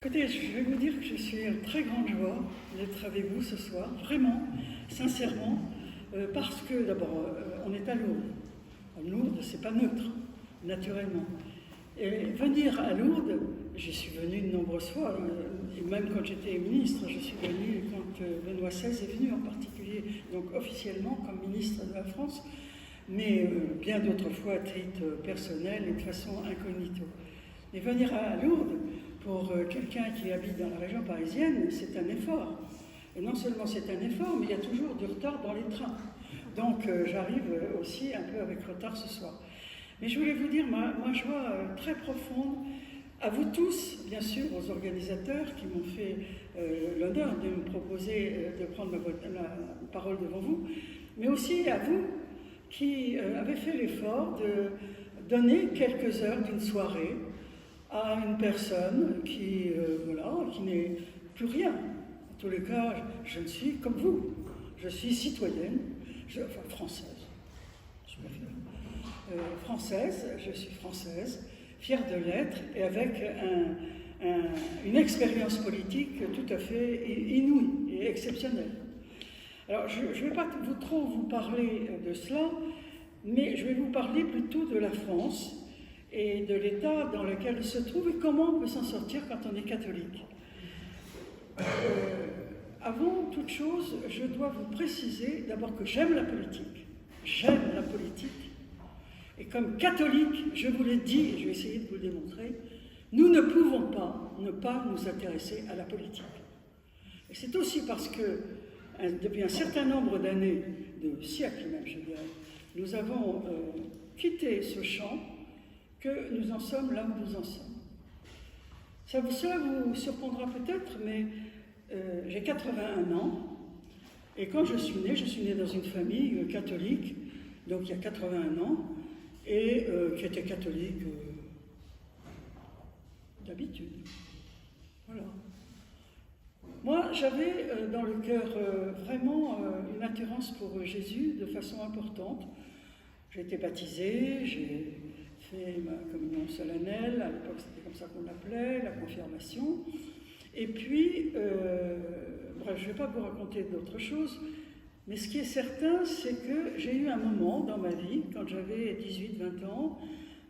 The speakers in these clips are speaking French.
Écoutez, je vais vous dire que je suis en très grande joie d'être avec vous ce soir, vraiment, sincèrement, parce que d'abord, on est à Lourdes. Lourdes, c'est pas neutre, naturellement. Et venir à Lourdes, j'y suis venue de nombreuses fois, et même quand j'étais ministre, je suis venue quand Benoît XVI est venu en particulier, donc officiellement comme ministre de la France, mais bien d'autres fois à titre personnel et de façon incognito. Mais venir à Lourdes, pour quelqu'un qui habite dans la région parisienne, c'est un effort. Et non seulement c'est un effort, mais il y a toujours du retard dans les trains. Donc j'arrive aussi un peu avec retard ce soir. Mais je voulais vous dire ma joie très profonde, à vous tous, bien sûr, aux organisateurs qui m'ont fait l'honneur de me proposer de prendre la parole devant vous, mais aussi à vous qui avez fait l'effort de donner quelques heures d'une soirée à une personne qui n'est plus rien. En tous les cas, je ne suis comme vous. Je suis citoyenne, française. Je suis française, fière de l'être, et avec une expérience politique tout à fait inouïe et exceptionnelle. Alors, je ne vais pas trop vous parler de cela, mais je vais vous parler plutôt de la France et de l'état dans lequel il se trouve et comment on peut s'en sortir quand on est catholique. Avant toute chose, je dois vous préciser d'abord que j'aime la politique. J'aime la politique. Et comme catholique, je vous l'ai dit, et je vais essayer de vous le démontrer, nous ne pouvons pas ne pas nous intéresser à la politique. Et c'est aussi parce que, depuis un certain nombre d'années, de siècles même, je dirais, nous avons quitté ce champ que nous en sommes là où nous en sommes. Cela vous surprendra peut-être, mais j'ai 81 ans, et quand je suis née dans une famille catholique, donc il y a 81 ans, et qui était catholique d'habitude. Voilà. Moi, j'avais dans le cœur vraiment une attirance pour Jésus de façon importante. J'ai été baptisée, j'ai fait ma communion solennelle, à l'époque c'était comme ça qu'on l'appelait, la confirmation. Et puis, bref, je ne vais pas vous raconter d'autres choses, mais ce qui est certain, c'est que j'ai eu un moment dans ma vie, quand j'avais 18-20 ans,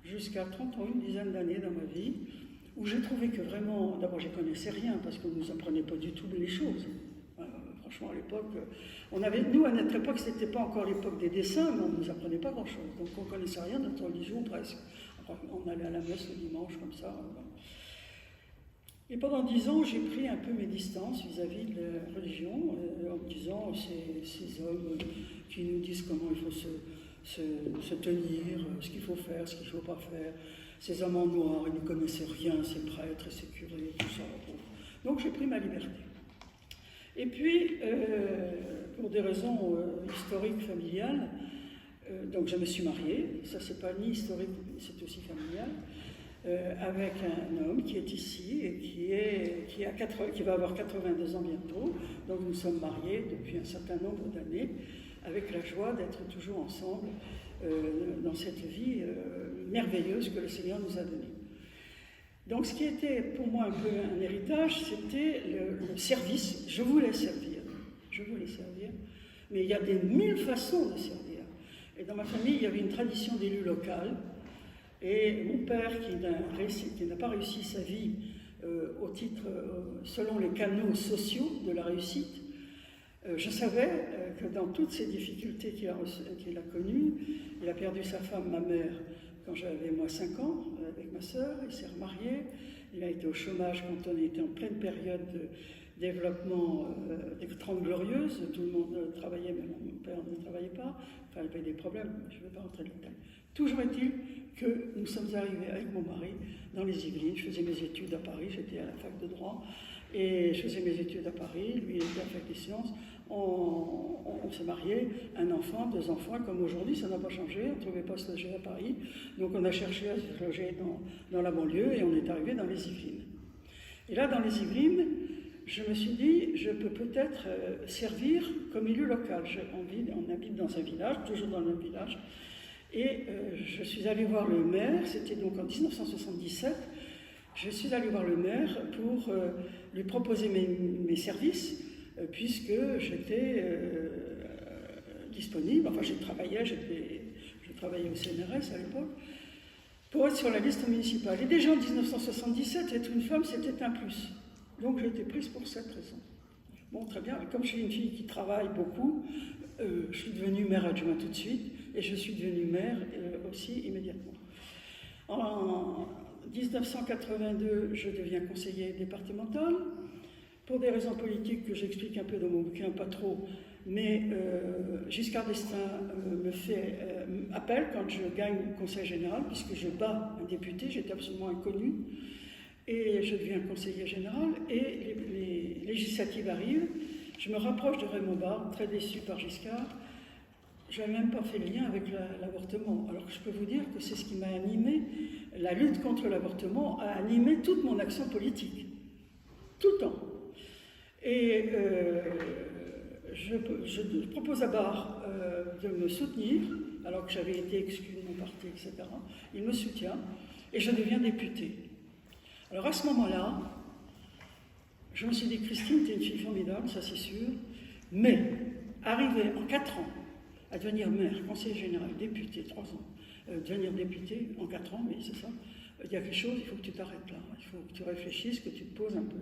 jusqu'à 30 ans, une dizaine d'années dans ma vie, où j'ai trouvé que vraiment, d'abord je ne connaissais rien, parce qu'on ne nous apprenait pas du tout les choses. Franchement, à l'époque, nous, à notre époque, ce n'était pas encore l'époque des dessins, mais on ne nous apprenait pas grand-chose. Donc on ne connaissait rien de notre religion, presque. Après, on allait à la messe le dimanche, comme ça. Et pendant 10 ans, j'ai pris un peu mes distances vis-à-vis de la religion, en me disant, ces hommes qui nous disent comment il faut se tenir, ce qu'il faut faire, ce qu'il ne faut pas faire, ces hommes en noir, ils ne connaissaient rien, ces prêtres et ces curés, tout ça. Donc j'ai pris ma liberté. Et puis, pour des raisons historiques, familiales, donc je me suis mariée, ça c'est pas ni historique, c'est aussi familial, avec un homme qui est ici et qui va avoir 82 ans bientôt. Donc nous sommes mariés depuis un certain nombre d'années, avec la joie d'être toujours ensemble dans cette vie merveilleuse que le Seigneur nous a donnée. Donc ce qui était pour moi un peu un héritage, c'était le service. Je voulais servir, mais il y a des mille façons de servir. Et dans ma famille, il y avait une tradition d'élu local, et mon père, qui n'a pas réussi sa vie selon les canaux sociaux de la réussite, je savais que dans toutes ces difficultés qu'il a connues, il a perdu sa femme, ma mère, quand j'avais moi 5 ans, avec ma sœur, il s'est remarié, il a été au chômage quand on était en pleine période de développement des 30 Glorieuses, tout le monde travaillait, mais mon père ne travaillait pas, enfin il y avait des problèmes, je ne vais pas rentrer dans le détail. Toujours est-il que nous sommes arrivés avec mon mari dans les Yvelines, je faisais mes études à Paris, j'étais à la fac de droit, et je faisais mes études à Paris, lui était à la fac des sciences. On s'est mariés, un enfant, 2 enfants, comme aujourd'hui, ça n'a pas changé, on ne trouvait pas à se loger à Paris, donc on a cherché à se loger dans la banlieue et on est arrivé dans les Yvelines. Et là, dans les Yvelines, je me suis dit, je peux peut-être servir comme élu local. On habite dans un village, toujours dans le même village, et je suis allée voir le maire, c'était donc en 1977, Je suis allée voir le maire pour lui proposer mes services, puisque j'étais disponible, enfin je travaillais au CNRS à l'époque, pour être sur la liste municipale. Et déjà en 1977, être une femme, c'était un plus. Donc j'ai été prise pour cette raison. Bon, très bien, comme je suis une fille qui travaille beaucoup, je suis devenue maire adjointe tout de suite, et je suis devenue maire aussi immédiatement. En 1982, je deviens conseiller départemental, pour des raisons politiques que j'explique un peu dans mon bouquin, pas trop, mais Giscard d'Estaing me fait appel quand je gagne le conseil général, puisque je bats un député, j'étais absolument inconnue, et je deviens conseiller général, et les législatives arrivent, je me rapproche de Raymond Barre, très déçu par Giscard, je n'avais même pas fait le lien avec l'avortement, alors que je peux vous dire que c'est ce qui m'a animé, la lutte contre l'avortement a animé toute mon action politique, tout le temps. Et je propose à Barre de me soutenir, alors que j'avais été exclue de mon parti, etc. Il me soutient, et je deviens députée. Alors à ce moment-là, je me suis dit, Christine, tu es une fille formidable, ça c'est sûr, mais arriver en 4 ans à devenir maire, conseiller général, député, 3 ans, devenir député en 4 ans, mais c'est ça, il y a quelque chose, il faut que tu t'arrêtes là, il faut que tu réfléchisses, que tu te poses un peu.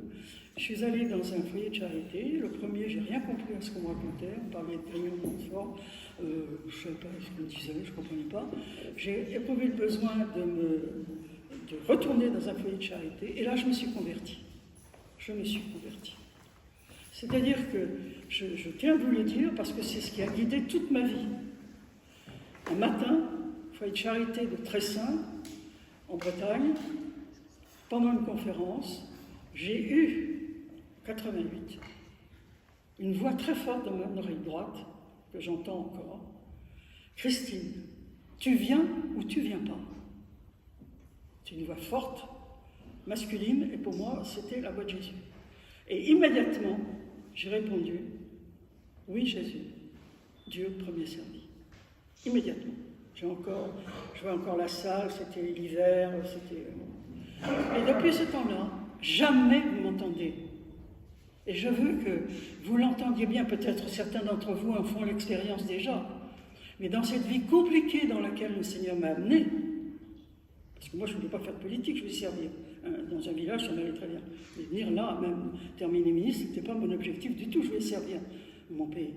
Je suis allée dans un foyer de charité, le premier, j'ai rien compris à ce qu'on me racontait, on parlait de Grignon de Montfort, je ne savais pas ce qu'on disait, je ne comprenais pas. J'ai éprouvé le besoin de retourner dans un foyer de charité, et là je me suis convertie. Je me suis convertie. C'est-à-dire que je tiens à vous le dire parce que c'est ce qui a guidé toute ma vie. Un matin, foyer de charité de Tressin, en Bretagne, pendant une conférence, j'ai eu, 88, une voix très forte dans mon oreille droite, que j'entends encore. Christine, tu viens ou tu viens pas? C'est une voix forte, masculine, et pour moi, c'était la voix de Jésus. Et immédiatement, j'ai répondu, oui Jésus, Dieu premier servi. Immédiatement. Je vois encore la salle, c'était l'hiver, c'était... Et depuis ce temps-là, jamais vous m'entendez. Et je veux que vous l'entendiez bien, peut-être certains d'entre vous en font l'expérience déjà, mais dans cette vie compliquée dans laquelle le Seigneur m'a amené, parce que moi je ne voulais pas faire de politique, je voulais servir. Dans un village, ça m'allait très bien. Mais venir là, même terminer ministre, ce n'était pas mon objectif du tout, je voulais servir mon pays.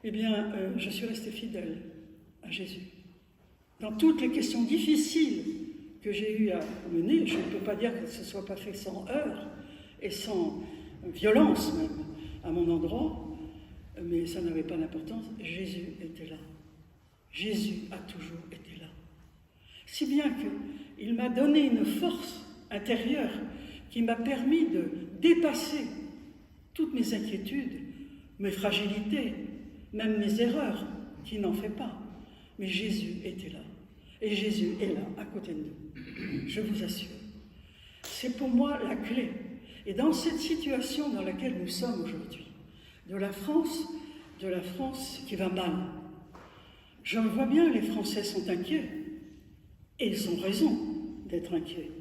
Eh bien, je suis restée fidèle à Jésus. Dans toutes les questions difficiles que j'ai eu à mener, je ne peux pas dire que ce ne soit pas fait sans heurts et sans violence même à mon endroit, mais ça n'avait pas d'importance. Jésus était là. Jésus a toujours été là. Si bien qu'il m'a donné une force intérieure qui m'a permis de dépasser toutes mes inquiétudes, mes fragilités, même mes erreurs, qui n'en fait pas. Mais Jésus était là. Et Jésus est là, à côté de nous. Je vous assure. C'est pour moi la clé. Et dans cette situation dans laquelle nous sommes aujourd'hui, de la France qui va mal, je vois bien, les Français sont inquiets. Et ils ont raison d'être inquiets.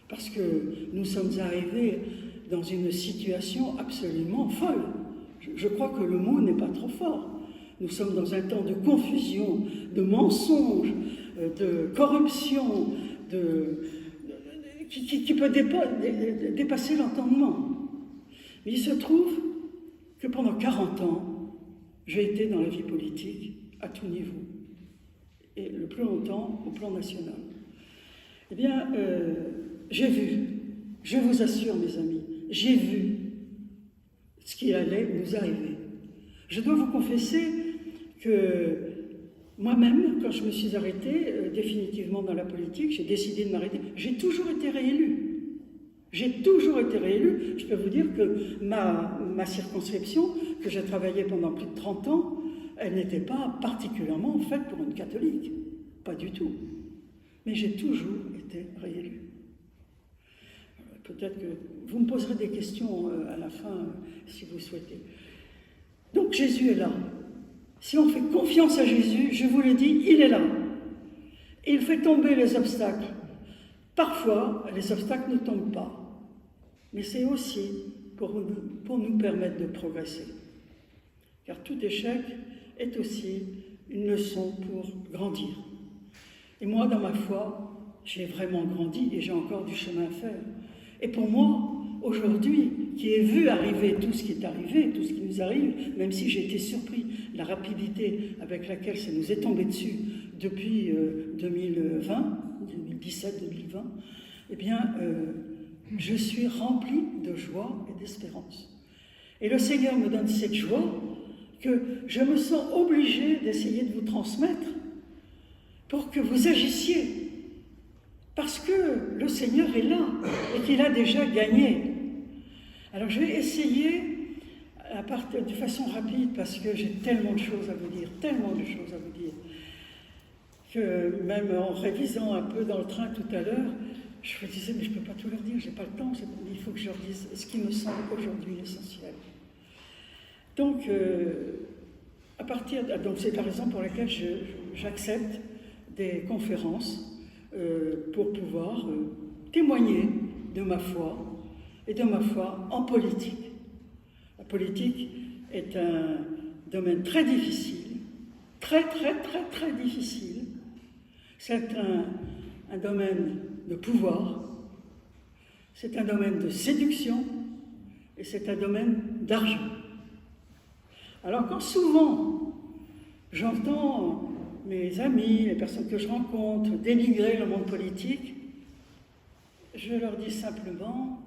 Parce que nous sommes arrivés dans une situation absolument folle. Je crois que le mot n'est pas trop fort. Nous sommes dans un temps de confusion, de mensonges, de corruption, qui peut dépasser l'entendement. Mais il se trouve que pendant 40 ans, j'ai été dans la vie politique à tout niveau, et le plus longtemps au plan national. Eh bien, j'ai vu, je vous assure mes amis, j'ai vu ce qui allait nous arriver. Je dois vous confesser que moi-même, quand je me suis arrêtée définitivement dans la politique, j'ai décidé de m'arrêter, j'ai toujours été réélue. J'ai toujours été réélue. Je peux vous dire que ma circonscription, que j'ai travaillée pendant plus de 30 ans, elle n'était pas particulièrement faite pour une catholique. Pas du tout. Mais j'ai toujours été réélue. Peut-être que vous me poserez des questions à la fin, si vous souhaitez. Donc Jésus est là. Si on fait confiance à Jésus, je vous le dis, il est là. Et il fait tomber les obstacles. Parfois, les obstacles ne tombent pas, mais c'est aussi pour nous permettre de progresser. Car tout échec est aussi une leçon pour grandir. Et moi, dans ma foi, j'ai vraiment grandi et j'ai encore du chemin à faire. Et pour moi, aujourd'hui, qui ai vu arriver tout ce qui est arrivé, tout ce qui nous arrive, même si j'ai été surpris de la rapidité avec laquelle ça nous est tombé dessus depuis 2020, 2017-2020, eh bien, je suis remplie de joie et d'espérance. Et le Seigneur me donne cette joie que je me sens obligée d'essayer de vous transmettre pour que vous agissiez. Parce que le Seigneur est là et qu'il a déjà gagné. Alors je vais essayer, de façon rapide, parce que j'ai tellement de choses à vous dire, que même en révisant un peu dans le train tout à l'heure, je me disais, mais je ne peux pas tout leur dire, je n'ai pas le temps, il faut que je leur dise ce qui me semble aujourd'hui essentiel. Donc, donc c'est la raison pour laquelle j'accepte des conférences pour pouvoir témoigner de ma foi et de ma foi en politique. La politique est un domaine très difficile, très difficile. C'est un domaine de pouvoir, c'est un domaine de séduction et c'est un domaine d'argent. Alors quand souvent j'entends mes amis, les personnes que je rencontre, dénigrer le monde politique, je leur dis simplement,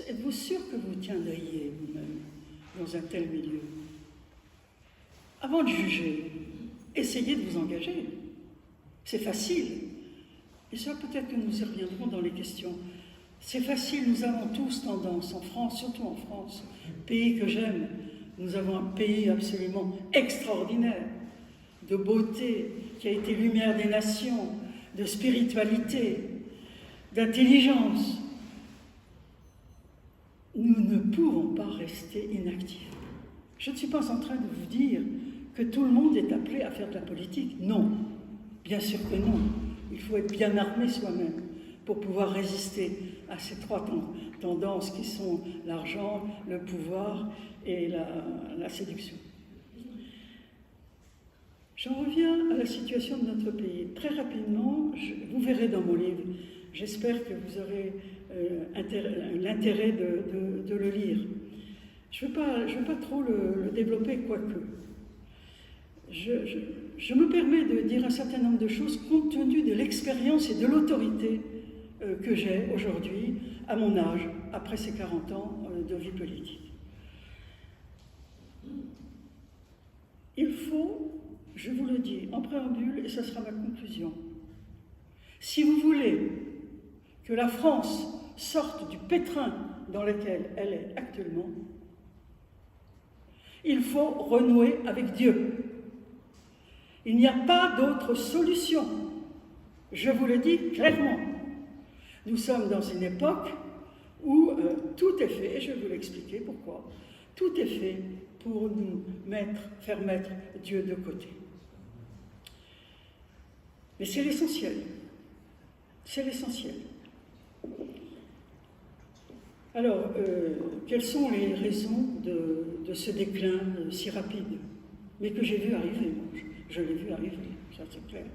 êtes-vous sûr que vous tiendriez vous-même dans un tel milieu? Avant de juger, essayez de vous engager. C'est facile. Et ça, peut-être que nous y reviendrons dans les questions. C'est facile, nous avons tous tendance, en France, surtout en France, pays que j'aime, nous avons un pays absolument extraordinaire, de beauté, qui a été lumière des nations, de spiritualité, d'intelligence. Nous ne pouvons pas rester inactifs. Je ne suis pas en train de vous dire que tout le monde est appelé à faire de la politique. Non, bien sûr que non. Il faut être bien armé soi-même pour pouvoir résister à ces trois tendances qui sont l'argent, le pouvoir et la séduction. J'en reviens à la situation de notre pays. Très rapidement, vous verrez dans mon livre, j'espère que vous aurez l'intérêt de le lire. Je ne veux pas trop le développer, quoique. Je me permets de dire un certain nombre de choses compte tenu de l'expérience et de l'autorité que j'ai aujourd'hui, à mon âge, après ces 40 ans de vie politique. Il faut, je vous le dis en préambule, et ce sera ma conclusion, si vous voulez que la France sorte du pétrin dans lequel elle est actuellement, il faut renouer avec Dieu. Il n'y a pas d'autre solution. Je vous le dis clairement. Nous sommes dans une époque où tout est fait, et je vais vous l'expliquer pourquoi. Tout est fait pour nous faire mettre Dieu de côté. Mais c'est l'essentiel. C'est l'essentiel. Alors, quelles sont les raisons de ce déclin si rapide, mais que j'ai vu arriver, moi. Je l'ai vu arriver, ça c'est clair.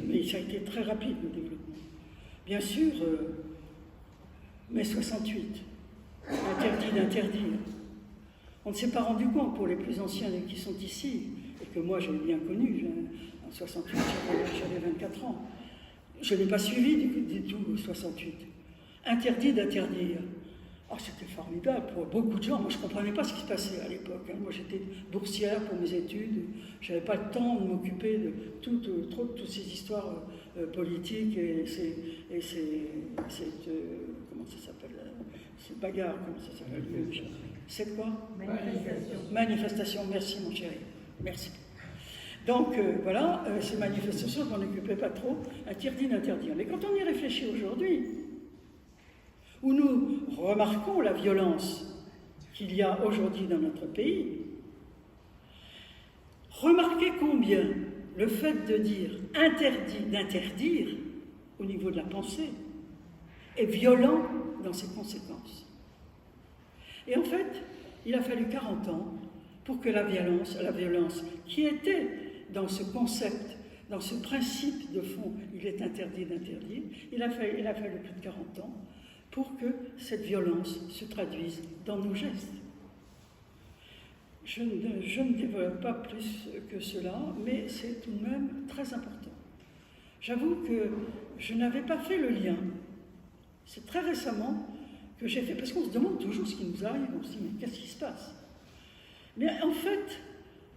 Mais ça a été très rapide, le développement. Bien sûr, mai 68, interdit d'interdire. On ne s'est pas rendu compte, pour les plus anciens qui sont ici, et que moi j'ai bien connu, en 68, j'avais 24 ans. Je n'ai pas suivi du tout 68. Interdit d'interdire. Oh, c'était formidable pour beaucoup de gens. Moi, je ne comprenais pas ce qui se passait à l'époque. Moi, j'étais boursière pour mes études. Je n'avais pas le temps de m'occuper de toutes ces histoires politiques et comment ça s'appelle, ces bagarres, comment ça s'appelle. C'est quoi? Manifestation. Merci, mon chéri. Merci. Donc, voilà, ces manifestations, je m'en occupais pas trop. Interdit d'interdire. Mais quand on y réfléchit aujourd'hui, où nous remarquons la violence qu'il y a aujourd'hui dans notre pays, remarquez combien le fait de dire interdit d'interdire au niveau de la pensée est violent dans ses conséquences. Et en fait, il a fallu 40 ans pour que la violence qui était dans ce concept, dans ce principe de fond, il est interdit d'interdire, il a fallu plus de 40 ans pour que cette violence se traduise dans nos gestes. Je ne développe pas plus que cela, mais c'est tout de même très important. J'avoue que je n'avais pas fait le lien. C'est très récemment que j'ai fait, parce qu'on se demande toujours ce qui nous arrive, on se dit mais qu'est-ce qui se passe? Mais en fait,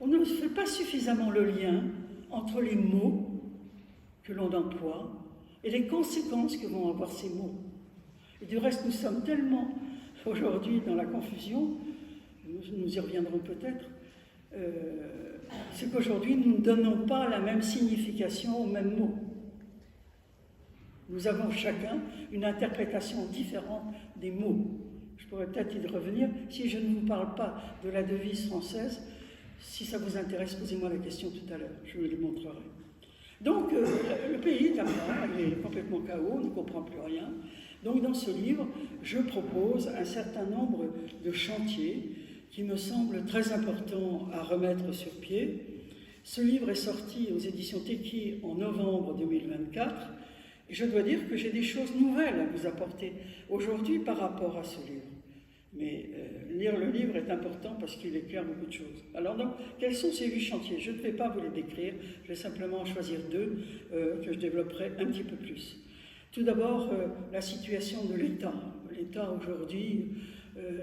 on ne fait pas suffisamment le lien entre les mots que l'on emploie et les conséquences que vont avoir ces mots. Et du reste, nous sommes tellement aujourd'hui dans la confusion, nous y reviendrons peut-être, c'est qu'aujourd'hui nous ne donnons pas la même signification aux mêmes mots. Nous avons chacun une interprétation différente des mots. Je pourrais peut-être y revenir si je ne vous parle pas de la devise française. Si ça vous intéresse, posez-moi la question tout à l'heure, je vous les montrerai. Donc, le pays, d'abord, il est complètement chaos, on ne comprend plus rien. Donc, dans ce livre, je propose un certain nombre de chantiers qui me semblent très importants à remettre sur pied. Ce livre est sorti aux éditions Teki en novembre 2024, et je dois dire que j'ai des choses nouvelles à vous apporter aujourd'hui par rapport à ce livre. Mais lire le livre est important parce qu'il éclaire beaucoup de choses. Alors donc, quels sont ces 8 chantiers? Je ne vais pas vous les décrire, je vais simplement en choisir 2 que je développerai un petit peu plus. Tout d'abord, la situation de l'État. L'État aujourd'hui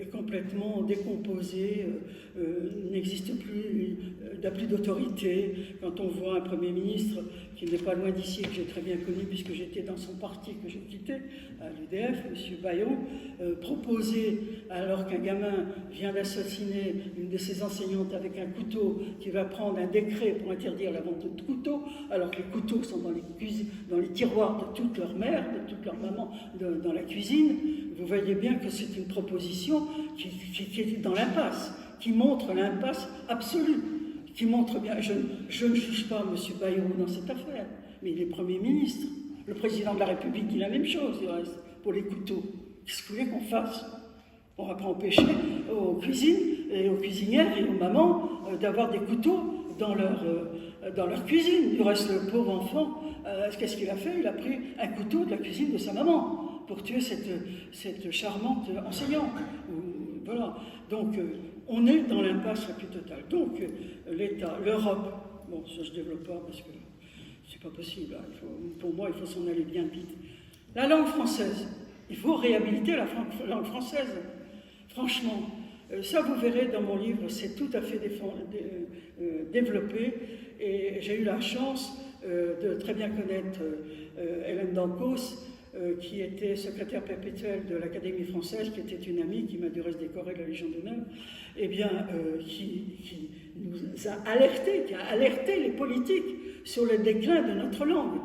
est complètement décomposé, n'existe plus, n'a plus d'autorité. Quand on voit un Premier ministre qui n'est pas loin d'ici, que j'ai très bien connu puisque j'étais dans son parti que j'ai quitté, à l'UDF, M. Bayon, proposer, alors qu'un gamin vient d'assassiner une de ses enseignantes avec un couteau, qui va prendre un décret pour interdire la vente de couteaux, alors que les couteaux sont dans les tiroirs de toute leur mère, de toute leur maman, dans la cuisine. Vous voyez bien que c'est une proposition qui est dans l'impasse, qui montre l'impasse absolue, qui montre bien, je ne juge pas M. Bayrou dans cette affaire, mais il est Premier ministre. Le président de la République dit la même chose, du reste, pour les couteaux. Qu'est-ce que vous voulez qu'on fasse? On va pas empêcher aux cuisines et aux cuisinières et aux mamans d'avoir des couteaux dans leur cuisine. Du reste, le pauvre enfant, qu'est-ce qu'il a fait? Il a pris un couteau de la cuisine de sa maman pour tuer cette charmante enseignante. Voilà. Donc, on est dans l'impasse la plus totale. Donc, l'État, l'Europe, bon, ça je ne développe pas parce que c'est pas possible. Hein. Pour moi, il faut s'en aller bien vite. La langue française. Il faut réhabiliter la langue française. Franchement, ça vous verrez dans mon livre, c'est tout à fait développé. Et j'ai eu la chance de très bien connaître Hélène Dancos, qui était secrétaire perpétuelle de l'Académie française, qui était une amie, qui m'a du reste décoré de la Légion d'honneur, eh bien, qui nous a alertés, qui a alerté les politiques sur le déclin de notre langue.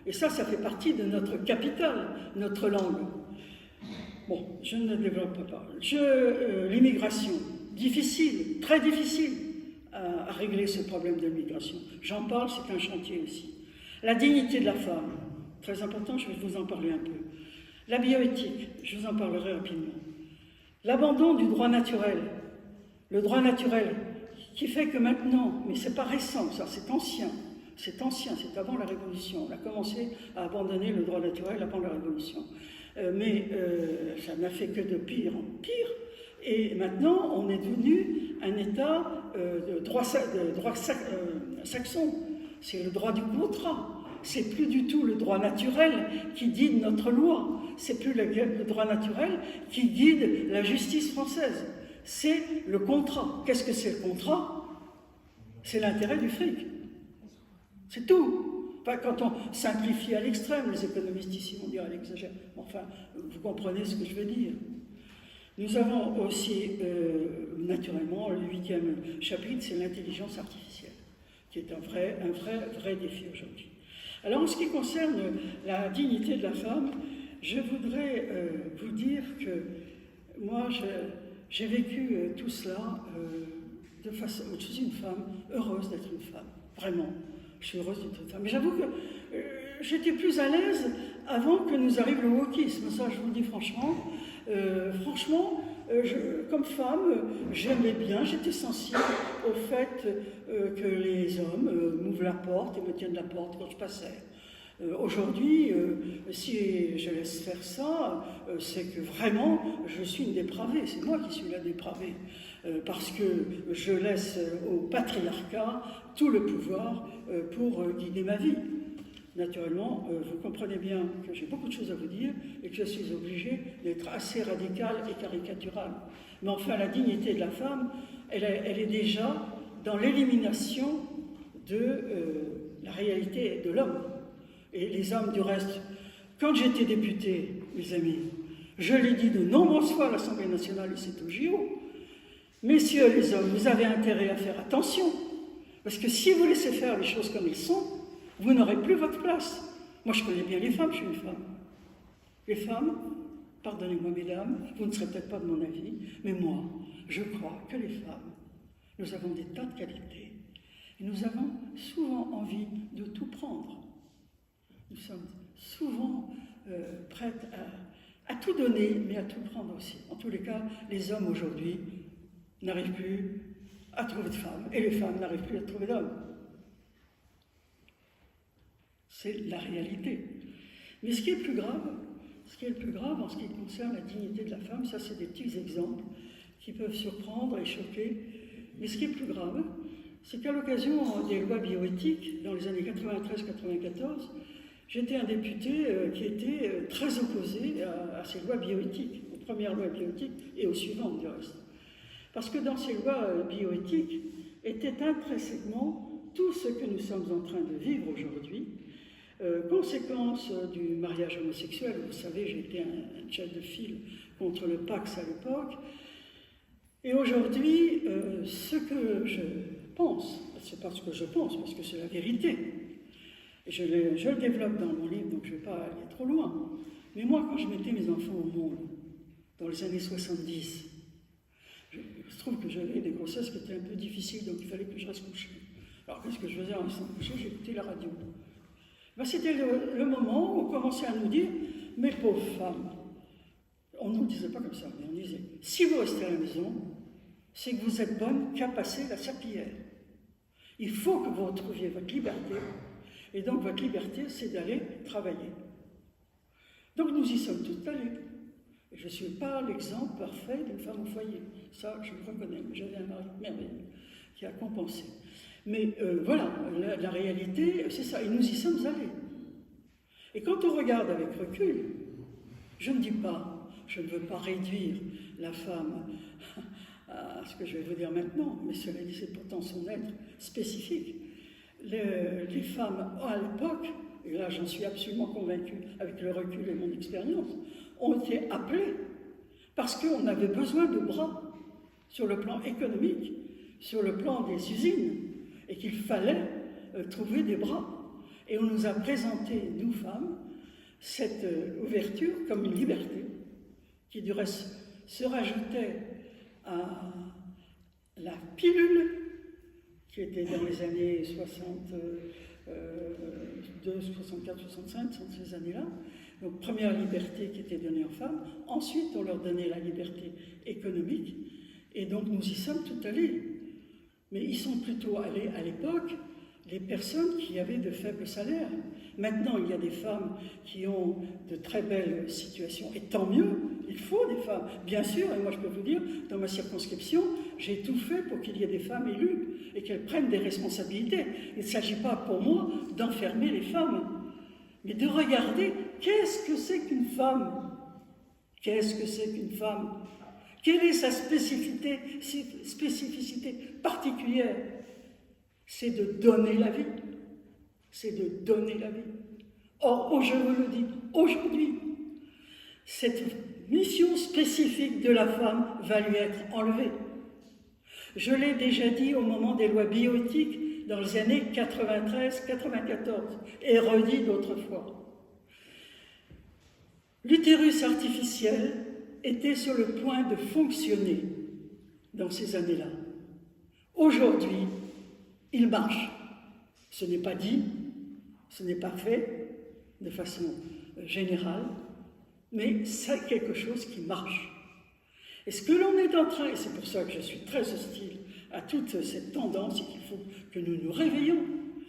Et ça fait partie de notre capital, notre langue. Bon, je ne développe pas. L'immigration, difficile, très difficile à régler ce problème de l'immigration. J'en parle, c'est un chantier aussi. La dignité de la femme, très important, je vais vous en parler un peu. La bioéthique, je vous en parlerai rapidement. L'abandon du droit naturel, le droit naturel qui fait que maintenant, mais c'est pas récent, ça, c'est ancien, c'est avant la Révolution. On a commencé à abandonner le droit naturel avant la Révolution. Mais ça n'a fait que de pire en pire. Et maintenant, on est devenu un État de droit saxon. C'est le droit du contrat. C'est plus du tout le droit naturel qui guide notre loi. C'est plus le droit naturel qui guide la justice française. C'est le contrat. Qu'est-ce que c'est le contrat? C'est l'intérêt du fric. C'est tout. Enfin, quand on simplifie à l'extrême, les économistes ici vont dire elle exagère. Enfin, vous comprenez ce que je veux dire. Nous avons aussi, naturellement, le 8e chapitre, c'est l'intelligence artificielle, qui est un vrai défi aujourd'hui. Alors, en ce qui concerne la dignité de la femme, je voudrais vous dire que moi, j'ai vécu tout cela de façon... Je suis une femme heureuse d'être une femme, vraiment. Je suis heureuse d'être une femme. Mais j'avoue que j'étais plus à l'aise avant que nous arrive le wokisme. Ça, je vous le dis franchement. Comme femme, j'aimais bien, j'étais sensible au fait que les hommes m'ouvrent la porte et me tiennent la porte quand je passais. Aujourd'hui, si je laisse faire ça, c'est que vraiment je suis une dépravée, c'est moi qui suis la dépravée, parce que je laisse au patriarcat tout le pouvoir pour guider ma vie. Naturellement, vous comprenez bien que j'ai beaucoup de choses à vous dire et que je suis obligée d'être assez radicale et caricaturale. Mais enfin, la dignité de la femme, elle est déjà dans l'élimination de la réalité de l'homme. Et les hommes, du reste, quand j'étais députée, mes amis, je l'ai dit de nombreuses fois à l'Assemblée nationale et c'est au JO, messieurs les hommes, vous avez intérêt à faire attention, parce que si vous laissez faire les choses comme elles sont, vous n'aurez plus votre place. Moi, je connais bien les femmes, je suis une femme. Les femmes, pardonnez-moi mesdames, vous ne serez peut-être pas de mon avis, mais moi, je crois que les femmes, nous avons des tas de qualités, et nous avons souvent envie de tout prendre. Nous sommes souvent prêtes à tout donner, mais à tout prendre aussi. En tous les cas, les hommes aujourd'hui n'arrivent plus à trouver de femmes, et les femmes n'arrivent plus à trouver d'hommes. C'est la réalité. Mais ce qui est le plus grave en ce qui concerne la dignité de la femme, ça c'est des petits exemples qui peuvent surprendre et choquer. Mais ce qui est le plus grave, c'est qu'à l'occasion des lois bioéthiques, dans les années 93-94, j'étais un député qui était très opposé à ces lois bioéthiques, aux premières lois bioéthiques et aux suivantes du reste. Parce que dans ces lois bioéthiques était intrinsèquement tout ce que nous sommes en train de vivre aujourd'hui, conséquence du mariage homosexuel. Vous savez, j'ai été un chef de file contre le Pax à l'époque. Et aujourd'hui, ce que je pense, c'est pas ce que je pense, parce que c'est la vérité, et je le développe dans mon livre, donc je ne vais pas aller trop loin. Mais moi, quand je mettais mes enfants au monde, dans les années 70, je trouve que j'avais des grossesses qui étaient un peu difficiles, donc il fallait que je reste couchée. Alors qu'est-ce que je faisais en restant couchée? J'écoutais la radio. Ben, c'était le moment où on commençait à nous dire « Mes pauvres femmes », on ne nous disait pas comme ça, mais on disait « Si vous restez à la maison, c'est que vous êtes bonne qu'à passer la serpillière. Il faut que vous retrouviez votre liberté, et donc votre liberté, c'est d'aller travailler. » Donc nous y sommes toutes allées. Et je ne suis pas l'exemple parfait d'une femme au foyer. Ça, je le reconnais, mais j'avais un mari merveilleux qui a compensé. Mais voilà, la réalité, c'est ça, et nous y sommes allés. Et quand on regarde avec recul, je ne dis pas, je ne veux pas réduire la femme à ce que je vais vous dire maintenant, mais cela dit, c'est pourtant son être spécifique. Les femmes, à l'époque, et là j'en suis absolument convaincue avec le recul et mon expérience, ont été appelées parce qu'on avait besoin de bras sur le plan économique, sur le plan des usines, et qu'il fallait trouver des bras. Et on nous a présenté, nous femmes, cette ouverture comme une liberté, qui du reste se rajoutait à la pilule, qui était dans les années 62, 64, 65, sont ces années-là. Donc première liberté qui était donnée aux femmes, ensuite on leur donnait la liberté économique, et donc nous y sommes tout allés. Mais ils sont plutôt allés à l'époque les personnes qui avaient de faibles salaires. Maintenant, il y a des femmes qui ont de très belles situations, et tant mieux, il faut des femmes, bien sûr, et moi je peux vous dire, dans ma circonscription, j'ai tout fait pour qu'il y ait des femmes élues, et qu'elles prennent des responsabilités. Il ne s'agit pas pour moi d'enfermer les femmes, mais de regarder qu'est-ce que c'est qu'une femme. Qu'est-ce que c'est qu'une femme? Quelle est sa spécificité particulière? C'est de donner la vie. C'est de donner la vie. Or, je vous le dis, aujourd'hui, cette mission spécifique de la femme va lui être enlevée. Je l'ai déjà dit au moment des lois bioéthiques dans les années 93-94 et redit d'autres fois. L'utérus artificiel était sur le point de fonctionner dans ces années-là. Aujourd'hui, il marche. Ce n'est pas dit, ce n'est pas fait de façon générale, mais c'est quelque chose qui marche. Et ce que l'on est en train, et c'est pour ça que je suis très hostile à toute cette tendance, et qu'il faut que nous nous réveillons.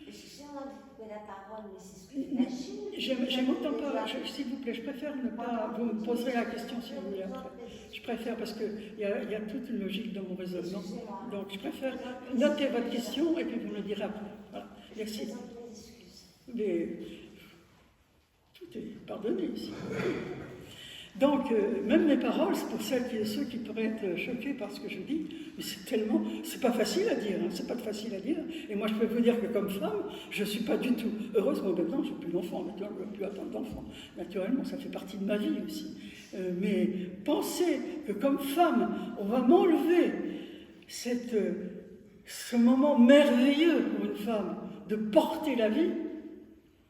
Excusez-moi de vous couper la parole, mais c'est ce que la Chine... J'aime autant pas, s'il vous plaît, je préfère ne pas, vous me poserez la question si vous voulez après. Je préfère, parce qu'il y a toute une logique dans mon raisonnement. Donc je préfère noter votre question et puis vous me le direz après. Voilà, merci. Mais tout est pardonné ici. Donc, même mes paroles, c'est pour ceux qui pourraient être choqués par ce que je dis, mais c'est pas facile à dire, hein, c'est pas facile à dire. Et moi, je peux vous dire que comme femme, je ne suis pas du tout, heureusement maintenant, je n'ai plus d'enfants, naturellement, je ne veux plus attendre d'enfants. Naturellement, ça fait partie de ma vie aussi. Mais penser que comme femme, on va m'enlever ce moment merveilleux pour une femme de porter la vie,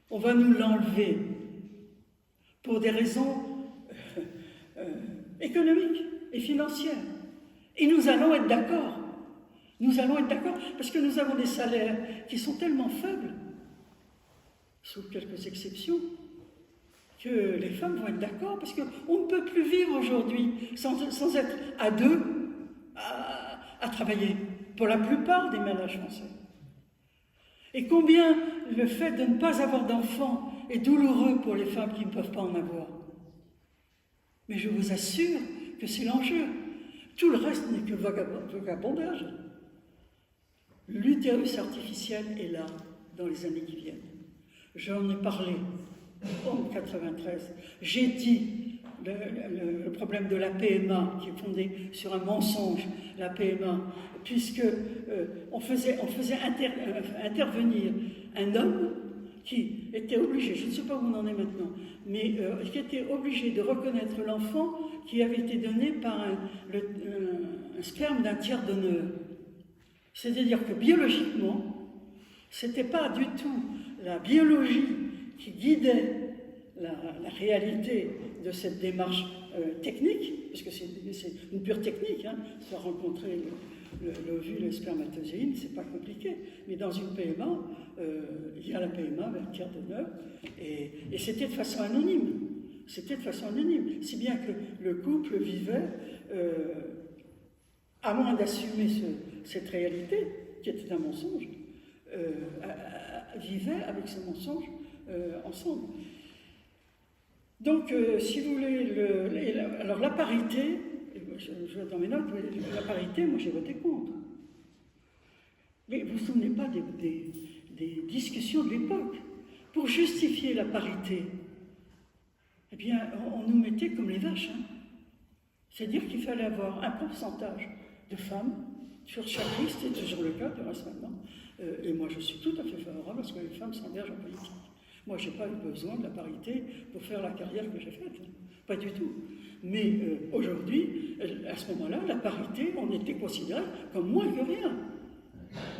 on va nous l'enlever pour des raisons économiques et financières. Et nous allons être d'accord. Nous allons être d'accord parce que nous avons des salaires qui sont tellement faibles, sauf quelques exceptions, que les femmes vont être d'accord parce qu'on ne peut plus vivre aujourd'hui sans être à deux à travailler, pour la plupart des ménages français. Et combien le fait de ne pas avoir d'enfants est douloureux pour les femmes qui ne peuvent pas en avoir. Mais je vous assure que c'est l'enjeu. Tout le reste n'est que vagabondage. L'utérus artificiel est là dans les années qui viennent. J'en ai parlé en 1993. J'ai dit le problème de la PMA qui est fondé sur un mensonge, la PMA, puisque on faisait intervenir un homme qui était obligé, je ne sais pas où on en est maintenant, mais qui était obligé de reconnaître l'enfant qui avait été donné par un sperme d'un tiers donneur. C'est-à-dire que biologiquement, ce n'était pas du tout la biologie qui guidait la réalité de cette démarche technique, parce que c'est une pure technique, hein, se rencontrer l'ovule et le spermatozoïde, c'est pas compliqué. Mais dans une PMA, il y a la PMA vers tiers donneur, et c'était de façon anonyme. C'était de façon anonyme, si bien que le couple vivait, à moins d'assumer cette réalité, qui était un mensonge, vivait avec ce mensonge ensemble. Donc, si vous voulez, alors la parité, je vois dans mes notes, la parité, moi j'ai voté contre. Mais vous ne vous souvenez pas des discussions de l'époque. Pour justifier la parité, eh bien, on nous mettait comme les vaches. Hein. C'est-à-dire qu'il fallait avoir un pourcentage de femmes sur chaque liste, c'est toujours le cas, du reste maintenant. Et moi je suis tout à fait favorable à ce que les femmes s'engagent en politique. Moi, je n'ai pas eu besoin de la parité pour faire la carrière que j'ai faite. Pas du tout. Mais aujourd'hui, à ce moment-là, la parité, on était considéré comme moins que rien.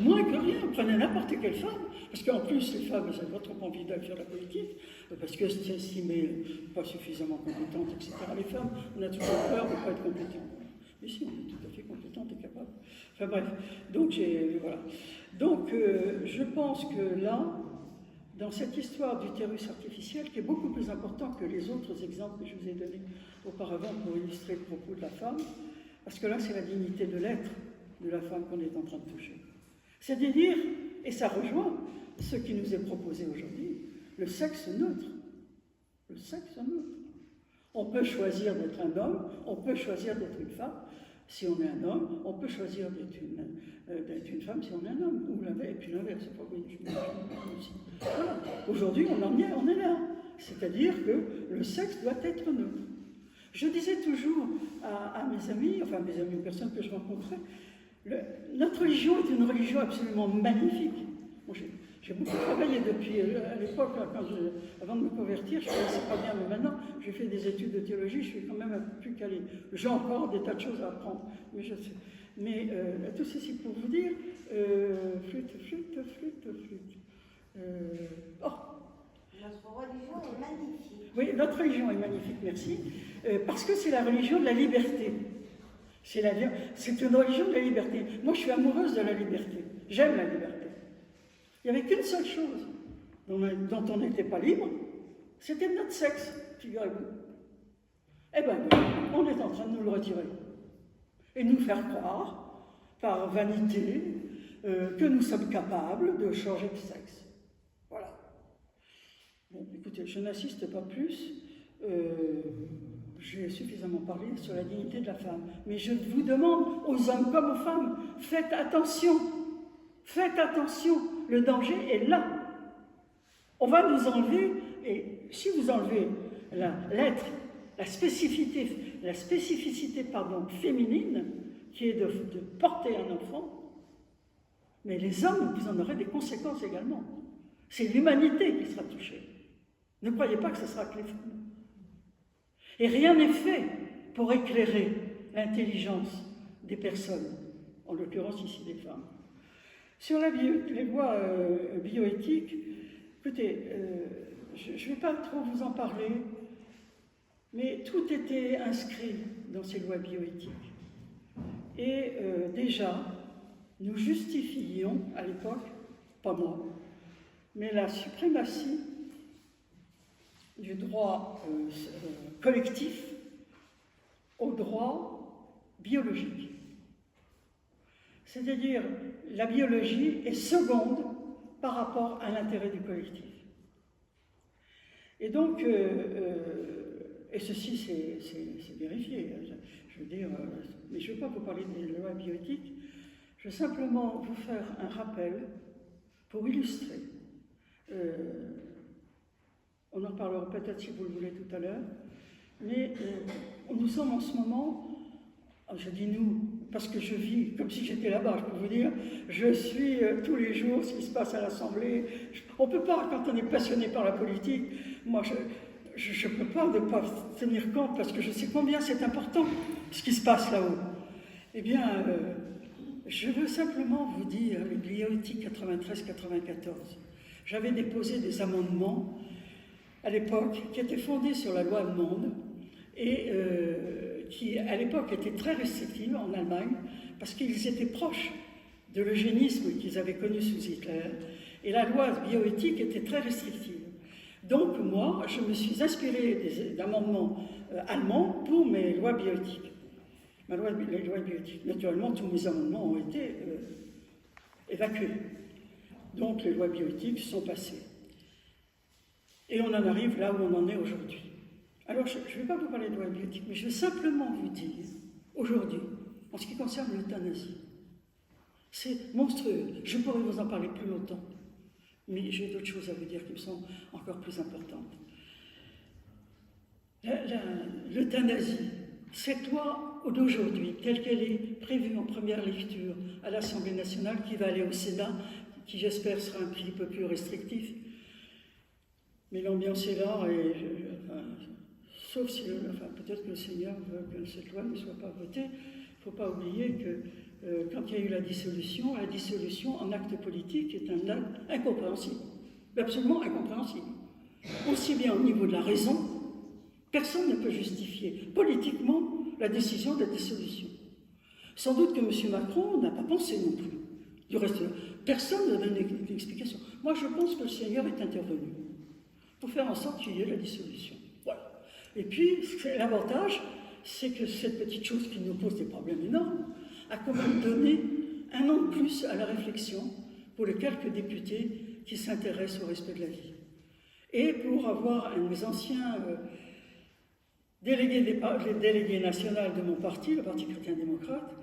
Moins que rien. Prenez n'importe quelle femme. Parce qu'en plus, les femmes, elles n'ont pas trop envie d'aller faire la politique, parce que c'est estimé pas suffisamment compétentes, etc. Les femmes, on a toujours peur de ne pas être compétentes. Mais si, on est tout à fait compétentes et capables. Enfin bref. Donc, voilà. Donc, je pense que là, dans cette histoire d'utérus artificiel, qui est beaucoup plus important que les autres exemples que je vous ai donnés auparavant pour illustrer le propos de la femme, parce que là, c'est la dignité de l'être de la femme qu'on est en train de toucher. C'est-à-dire, et ça rejoint ce qui nous est proposé aujourd'hui, le sexe neutre. Le sexe neutre. On peut choisir d'être un homme, on peut choisir d'être une femme. Si on est un homme, on peut choisir d'être une femme si on est un homme, et puis l'inverse, c'est pas aussi. Voilà. Aujourd'hui, on est là. C'est-à-dire que le sexe doit être neutre. Je disais toujours à mes amis, enfin mes amis ou personnes que je rencontrais, notre religion est une religion absolument magnifique. Moi, j'ai beaucoup travaillé depuis, à l'époque, avant de me convertir, je ne connaissais pas bien, mais maintenant, j'ai fait des études de théologie, je suis quand même un peu plus calé. J'ai encore des tas de choses à apprendre, mais je sais. Mais tout ceci pour vous dire, flûte. Notre religion est magnifique. Oui, notre religion est magnifique, merci, parce que c'est la religion de la liberté. C'est une religion de la liberté. Moi, je suis amoureuse de la liberté. J'aime la liberté. Il n'y avait qu'une seule chose dont on n'était pas libre, c'était notre sexe, figurez-vous. Eh bien, on est en train de nous le retirer. Et nous faire croire, par vanité, que nous sommes capables de changer de sexe. Voilà. Bon, écoutez, je n'insiste pas plus. J'ai suffisamment parlé sur la dignité de la femme. Mais je vous demande, aux hommes comme aux femmes, faites attention. Faites attention. Le danger est là. On va nous enlever, et si vous enlevez l'être, la spécificité féminine, qui est de porter un enfant, mais les hommes, vous en aurez des conséquences également. C'est l'humanité qui sera touchée. Ne croyez pas que ce sera que les femmes. Et rien n'est fait pour éclairer l'intelligence des personnes, en l'occurrence ici des femmes. Sur les lois bioéthiques, écoutez, je ne vais pas trop vous en parler, mais tout était inscrit dans ces lois bioéthiques. Et déjà, nous justifiions à l'époque, pas moi, mais la suprématie du droit collectif au droit biologique. C'est-à-dire, la biologie est seconde par rapport à l'intérêt du collectif. Et donc, et ceci c'est vérifié, je veux dire, mais je ne vais pas vous parler des lois bioéthiques, je vais simplement vous faire un rappel pour illustrer. On en parlera peut-être si vous le voulez tout à l'heure, mais nous sommes en ce moment, je dis nous, parce que je vis comme si j'étais là-bas, je peux vous dire, je suis tous les jours ce qui se passe à l'Assemblée. On ne peut pas, quand on est passionné par la politique, moi je ne peux pas ne pas tenir compte, parce que je sais combien c'est important ce qui se passe là-haut. Eh bien, je veux simplement vous dire, les bioéthiques 93-94, j'avais déposé des amendements à l'époque qui étaient fondés sur la loi allemande et qui, à l'époque, étaient très restrictives en Allemagne parce qu'ils étaient proches de l'eugénisme qu'ils avaient connu sous Hitler et la loi bioéthique était très restrictive. Donc moi, je me suis inspirée d'amendements allemands pour mes lois bioéthiques. Les lois bioéthiques. Naturellement, tous mes amendements ont été évacués. Donc les lois bioéthiques sont passées. Et on en arrive là où on en est aujourd'hui. Alors, je ne vais pas vous parler de loi bioéthique, mais je vais simplement vous dire, aujourd'hui, en ce qui concerne l'euthanasie, c'est monstrueux. Je pourrais vous en parler plus longtemps, mais j'ai d'autres choses à vous dire qui me sont encore plus importantes. L'euthanasie, cette loi d'aujourd'hui, telle qu'elle est prévue en première lecture à l'Assemblée nationale, qui va aller au Sénat, qui j'espère sera un petit peu plus restrictif, mais l'ambiance est là, et sauf si, peut-être que le Seigneur veut que cette loi ne soit pas votée. Il ne faut pas oublier que quand il y a eu la dissolution en acte politique est un acte incompréhensible, absolument incompréhensible. Aussi bien au niveau de la raison, personne ne peut justifier politiquement la décision de la dissolution. Sans doute que M. Macron n'a pas pensé non plus. Du reste, personne ne donne d'explication. Moi, je pense que le Seigneur est intervenu pour faire en sorte qu'il y ait la dissolution. Voilà. Et puis, l'avantage, c'est que cette petite chose qui nous pose des problèmes énormes a quand même donné un an de plus à la réflexion pour les quelques députés qui s'intéressent au respect de la vie. Et pour avoir un de mes anciens délégué national de mon parti, le Parti chrétien-démocrate,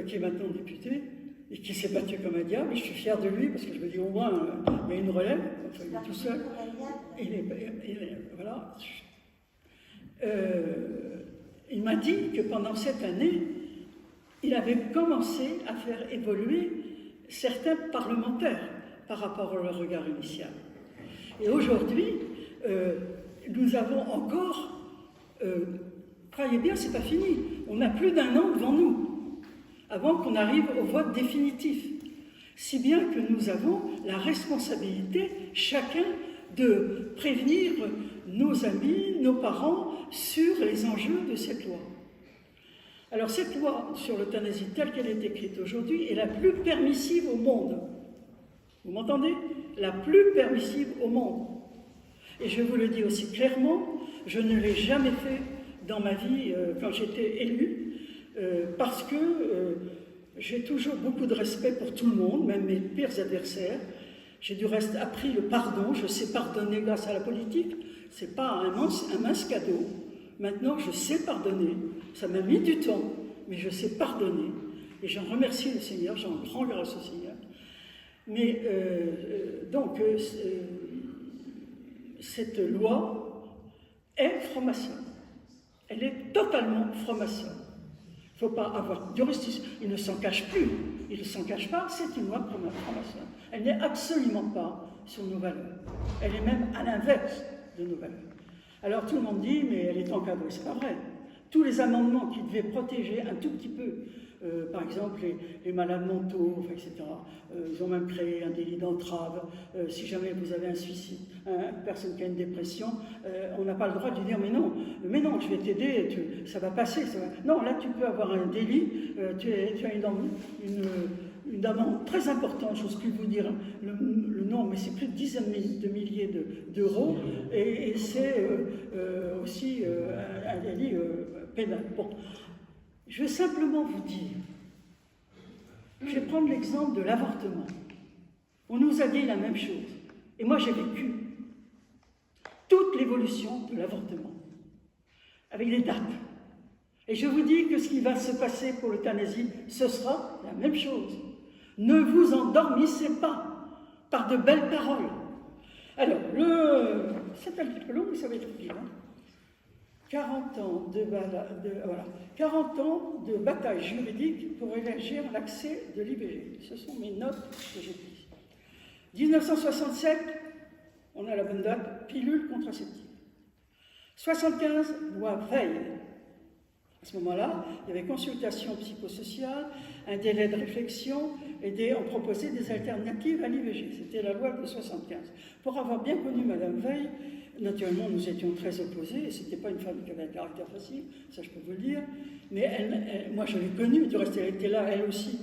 qui est maintenant député, et qui s'est battu comme un diable, et je suis fier de lui, parce que je me dis au moins, il y a une relève, enfin, il est tout seul. Voilà. Il m'a dit que pendant cette année, il avait commencé à faire évoluer certains parlementaires par rapport à leur regard initial. Et aujourd'hui, nous avons encore, croyez bien, c'est pas fini, on a plus d'un an devant nous, avant qu'on arrive au vote définitif. Si bien que nous avons la responsabilité, chacun, de prévenir nos amis, nos parents, sur les enjeux de cette loi. Alors cette loi sur l'euthanasie telle qu'elle est écrite aujourd'hui est la plus permissive au monde. Vous m'entendez? La plus permissive au monde. Et je vous le dis aussi clairement, je ne l'ai jamais fait dans ma vie quand j'étais élue, parce que j'ai toujours beaucoup de respect pour tout le monde, même mes pires adversaires. J'ai du reste appris le pardon, je sais pardonner grâce à la politique, c'est pas un mince cadeau. Maintenant, je sais pardonner, ça m'a mis du temps, mais je sais pardonner. Et j'en remercie le Seigneur, j'en rends grâce au Seigneur. Mais donc, cette loi est franc-maçonne. Elle est totalement franc-maçonne. Il ne faut pas avoir de justice. Il ne s'en cache plus. Il ne s'en cache pas, c'est une loi franc-maçonne. Elle n'est absolument pas sur nos valeurs. Elle est même à l'inverse de nos valeurs. Alors tout le monde dit, mais elle est encadrée. C'est pas vrai. Tous les amendements qui devaient protéger un tout petit peu, par exemple les malades mentaux, etc. Ils ont même créé un délit d'entrave. Si jamais vous avez un suicide, une personne qui a une dépression, on n'a pas le droit de lui dire mais non, je vais t'aider, ça va passer. Non, là tu peux avoir un délit, tu as une amende très importante, j'ose plus vous dire le nom, mais c'est plus de dizaines de milliers d'euros, et c'est aussi un délit pénal. Bon. Je vais simplement vous dire, je vais prendre l'exemple de l'avortement. On nous a dit la même chose, et moi j'ai vécu toute l'évolution de l'avortement, avec les dates. Et je vous dis que ce qui va se passer pour l'euthanasie, ce sera la même chose. Ne vous endormissez pas par de belles paroles. Alors, c'est un petit peu long, mais ça va être utile. 40 ans de bataille juridique pour élargir l'accès de l'IVG. Ce sont mes notes que j'ai prises. 1967, on a la bonne date, pilule contraceptive. 75, loi Veil. À ce moment-là, il y avait consultation psychosociale, un délai de réflexion, et on proposait des alternatives à l'IVG. C'était la loi de 75. Pour avoir bien connu Madame Veil, naturellement, nous étions très opposés, et ce n'était pas une femme qui avait un caractère facile, ça je peux vous le dire, mais moi je l'ai connue, du reste elle était là, elle aussi,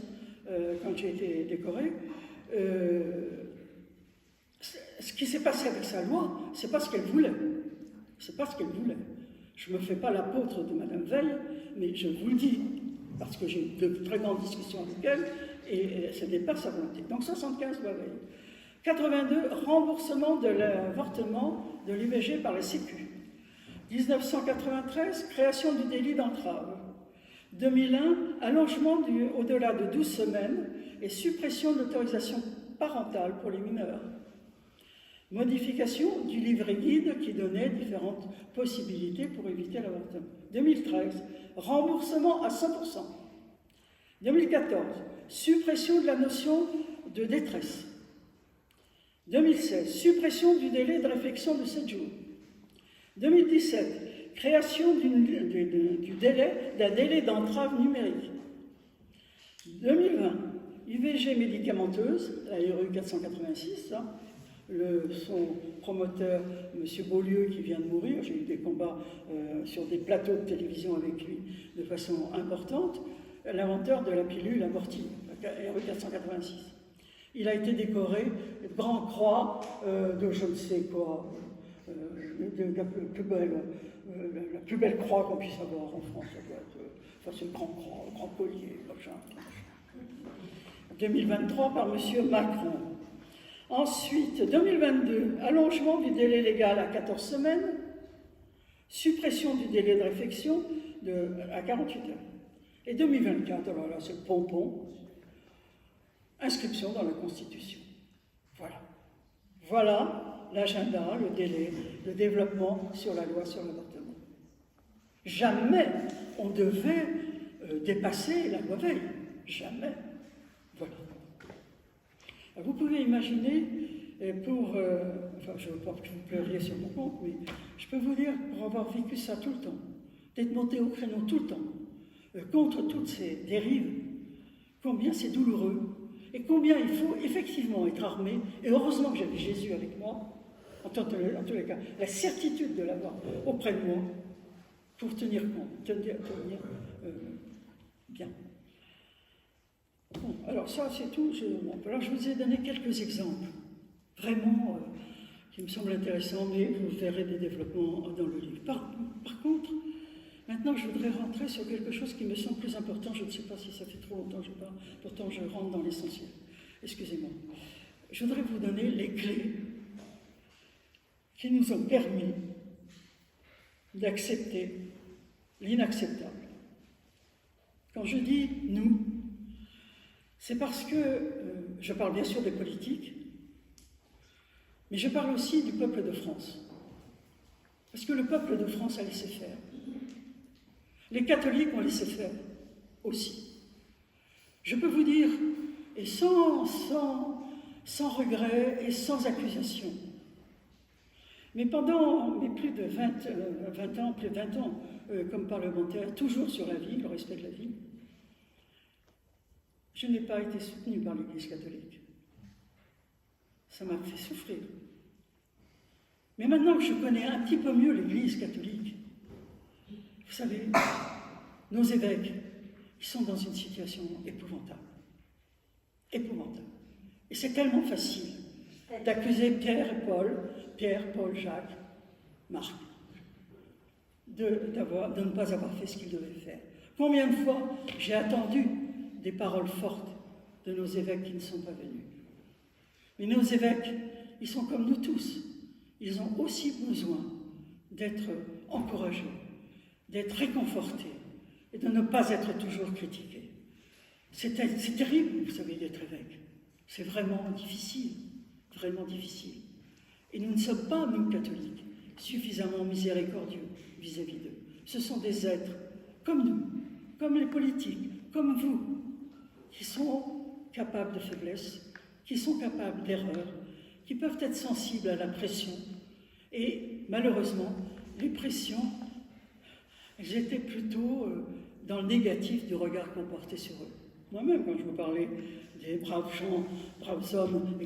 quand j'ai été décorée. Ce qui s'est passé avec sa loi, c'est pas ce qu'elle voulait. C'est pas ce qu'elle voulait. Je ne me fais pas l'apôtre de Madame Veil, mais je vous le dis, parce que j'ai eu de très grandes discussions avec elle, et ce n'est pas sa volonté. Donc 75, loi Veil. 82, remboursement de l'avortement de l'IVG par la Sécu. 1993, création du délit d'entrave. 2001, allongement au-delà de 12 semaines et suppression de l'autorisation parentale pour les mineurs. Modification du livret guide qui donnait différentes possibilités pour éviter l'avortement. 2013, remboursement à 100%. 2014, suppression de la notion de détresse. 2016, suppression du délai de réflexion de 7 jours. 2017, création d'un délai d'entrave numérique. 2020, IVG médicamenteuse, la RU 486, son promoteur, M. Beaulieu, qui vient de mourir, j'ai eu des combats sur des plateaux de télévision avec lui de façon importante, l'inventeur de la pilule abortive, RU 486. Il a été décoré de Grand Croix, de je ne sais quoi, la plus belle croix qu'on puisse avoir en France. Ça doit être, enfin, c'est le Grand Croix, le Grand Collier, machin. 2023 par M. Macron. Ensuite, 2022, allongement du délai légal à 14 semaines, suppression du délai de réflexion à 48 heures. Et 2024, alors là, c'est le pompon. Inscription dans la Constitution. Voilà. Voilà l'agenda, le délai, le développement sur la loi sur l'avortement. Jamais on devait dépasser la loi Veil. Jamais. Voilà. Alors vous pouvez imaginer, enfin je ne veux pas que vous pleuriez sur mon compte, mais je peux vous dire, pour avoir vécu ça tout le temps, d'être monté au créneau tout le temps, contre toutes ces dérives, combien c'est douloureux, et combien il faut effectivement être armé, et heureusement que j'avais Jésus avec moi, en tous les cas, la certitude de l'avoir auprès de moi, pour tenir compte, tenir bien. Bon, alors ça, c'est tout. Alors, je vous ai donné quelques exemples, vraiment, qui me semblent intéressants, mais vous verrez des développements dans le livre. Par contre, maintenant, je voudrais rentrer sur quelque chose qui me semble plus important. Je ne sais pas si ça fait trop longtemps que je parle, pourtant je rentre dans l'essentiel. Excusez-moi. Je voudrais vous donner les clés qui nous ont permis d'accepter l'inacceptable. Quand je dis « nous », c'est parce que je parle bien sûr des politiques, mais je parle aussi du peuple de France. Parce que le peuple de France a laissé faire. Les catholiques ont laissé faire aussi. Je peux vous dire, et sans regret et sans accusation, mais pendant plus de 20 ans, comme parlementaire, toujours sur la vie, le respect de la vie, je n'ai pas été soutenue par l'Église catholique. Ça m'a fait souffrir. Mais maintenant que je connais un petit peu mieux l'Église catholique, vous savez, nos évêques, ils sont dans une situation épouvantable. Épouvantable. Et c'est tellement facile d'accuser Pierre, Paul, Jacques, Marc, de ne pas avoir fait ce qu'ils devaient faire. Combien de fois j'ai attendu des paroles fortes de nos évêques qui ne sont pas venus. Mais nos évêques, ils sont comme nous tous. Ils ont aussi besoin d'être encouragés, d'être réconfortés et de ne pas être toujours critiqués. C'est terrible, vous savez, d'être évêque. C'est vraiment difficile, vraiment difficile. Et nous ne sommes pas, nous catholiques, suffisamment miséricordieux vis-à-vis d'eux. Ce sont des êtres comme nous, comme les politiques, comme vous, qui sont capables de faiblesse, qui sont capables d'erreurs, qui peuvent être sensibles à la pression. Et malheureusement, les pressions, j'étais plutôt dans le négatif du regard qu'on portait sur eux. Moi-même, quand je vous parlais des braves gens, braves hommes,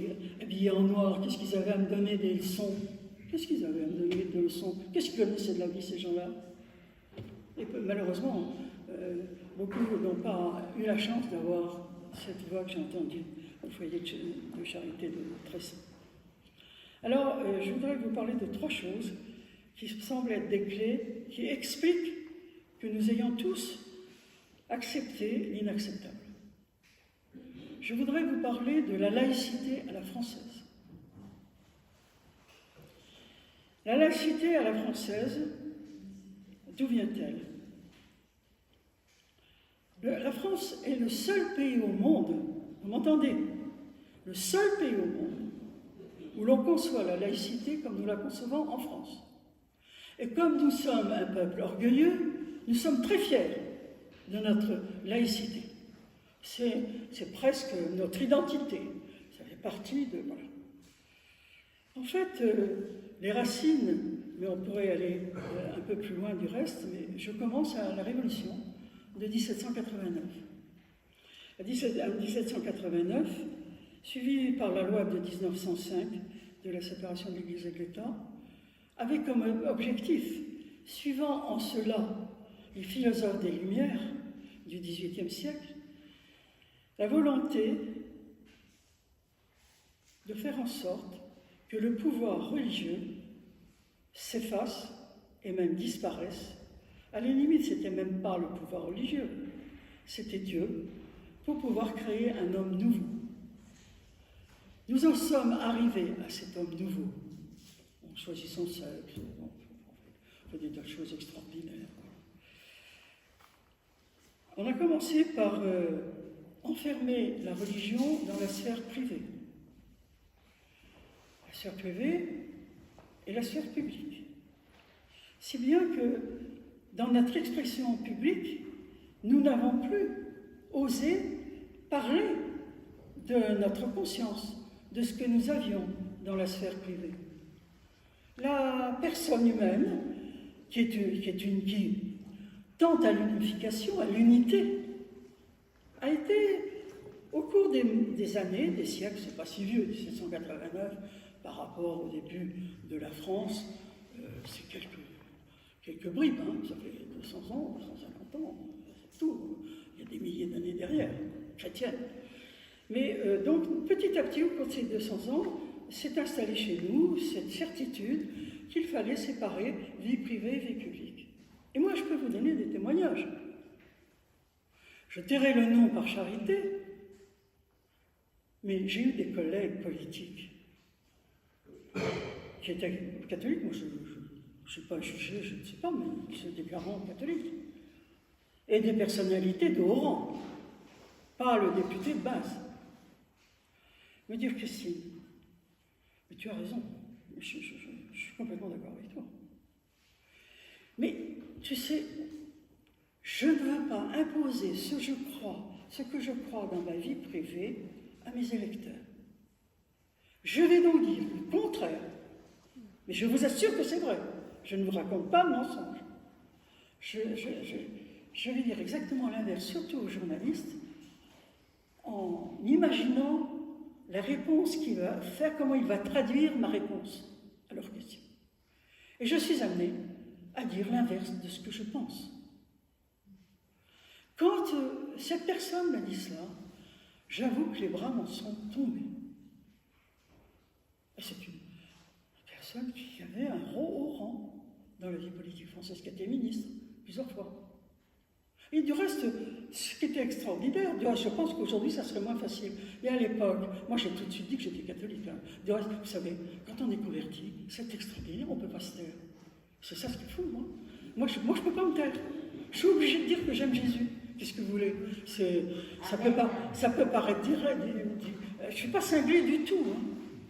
habillés en noir, qu'est-ce qu'ils avaient à me donner des leçons? Qu'est-ce qu'ils avaient à me donner des leçons? Qu'est-ce qu'ils connaissaient de la vie, ces gens-là? Et malheureusement, beaucoup n'ont pas eu la chance d'avoir cette voix que j'ai entendue au foyer de charité de Tresson. Alors, je voudrais vous parler de 3 choses qui semblent être des clés qui expliquent que nous ayons tous accepté l'inacceptable. Je voudrais vous parler de la laïcité à la française. La laïcité à la française, d'où vient-elle? La France est le seul pays au monde, vous m'entendez? Le seul pays au monde où l'on conçoit la laïcité comme nous la concevons en France. Et comme nous sommes un peuple orgueilleux, nous sommes très fiers de notre laïcité. C'est presque notre identité. Ça fait partie de... Voilà. En fait, les racines, mais on pourrait aller un peu plus loin du reste, mais je commence à la Révolution de 1789. En 1789, suivi par la loi de 1905 de la séparation de l'Église et de l'État, avait comme objectif, suivant en cela les philosophes des Lumières du XVIIIe siècle, la volonté de faire en sorte que le pouvoir religieux s'efface et même disparaisse. À la limite, ce n'était même pas le pouvoir religieux, c'était Dieu, pour pouvoir créer un homme nouveau. Nous en sommes arrivés à cet homme nouveau, en choisissant sexe, on fait des tas de choses extraordinaires. On a commencé par enfermer la religion dans la sphère privée. La sphère privée et la sphère publique. Si bien que dans notre expression publique, nous n'avons plus osé parler de notre conscience, de ce que nous avions dans la sphère privée. La personne humaine, qui tente à l'unification, à l'unité, a été, au cours des années, des siècles, c'est pas si vieux, 1789, par rapport au début de la France, c'est quelques bribes, hein, ça fait 200 ans, 150 ans, c'est tout, il y a des milliers d'années derrière. chrétienne. Mais donc, petit à petit, au cours de ces 200 ans, s'est installée chez nous cette certitude qu'il fallait séparer vie privée et vie publique. Et moi, je peux vous donner des témoignages. Je tairai le nom par charité, mais j'ai eu des collègues politiques qui étaient catholiques. Moi, je ne suis pas jugé, je ne sais pas, mais qui se déclarant catholiques. Et des personnalités de haut rang, pas le député de base. Me dire, Christine, mais tu as raison, je suis complètement d'accord avec toi. Mais tu sais, je ne veux pas imposer ce que je crois dans ma vie privée à mes électeurs. Je vais donc dire le contraire, mais je vous assure que c'est vrai. Je ne vous raconte pas de mensonge. Je vais dire exactement l'inverse, surtout aux journalistes, en imaginant la réponse qu'il va faire, comment il va traduire ma réponse à leurs questions. Et je suis amenée à dire l'inverse de ce que je pense. Quand cette personne m'a dit cela, j'avoue que les bras m'en sont tombés. Et c'est une personne qui avait un haut rang dans la vie politique française, qui a été ministre plusieurs fois. Et du reste, ce qui était extraordinaire, je pense qu'aujourd'hui ça serait moins facile. Et à l'époque, moi j'ai tout de suite dit que j'étais catholique. Hein. Du reste, vous savez, quand on est converti, c'est extraordinaire, on ne peut pas se taire. C'est ça ce qu'il faut, moi. Moi je ne peux pas me taire. Je suis obligée de dire que j'aime Jésus. Qu'est-ce que vous voulez? Ça peut paraître direct. Je ne suis pas cinglée du tout. Hein.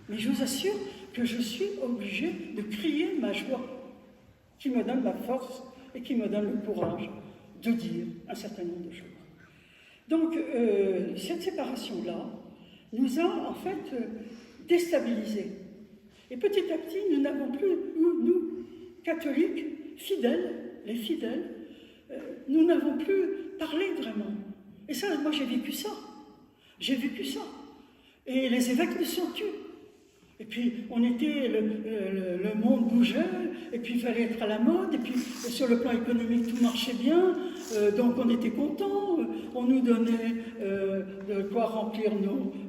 Mais je vous assure que je suis obligée de crier ma joie, qui me donne la force et qui me donne le courage de dire un certain nombre de choses. Donc, cette séparation-là nous a en fait déstabilisés. Et petit à petit, nous n'avons plus, nous, catholiques, fidèles, les fidèles, nous n'avons plus parlé vraiment. Et ça, moi j'ai vécu ça. J'ai vécu ça. Et les évêques nous sont tués. Et puis, le monde bougeait, et puis il fallait être à la mode, et puis sur le plan économique, tout marchait bien, donc on était contents, on nous donnait de quoi remplir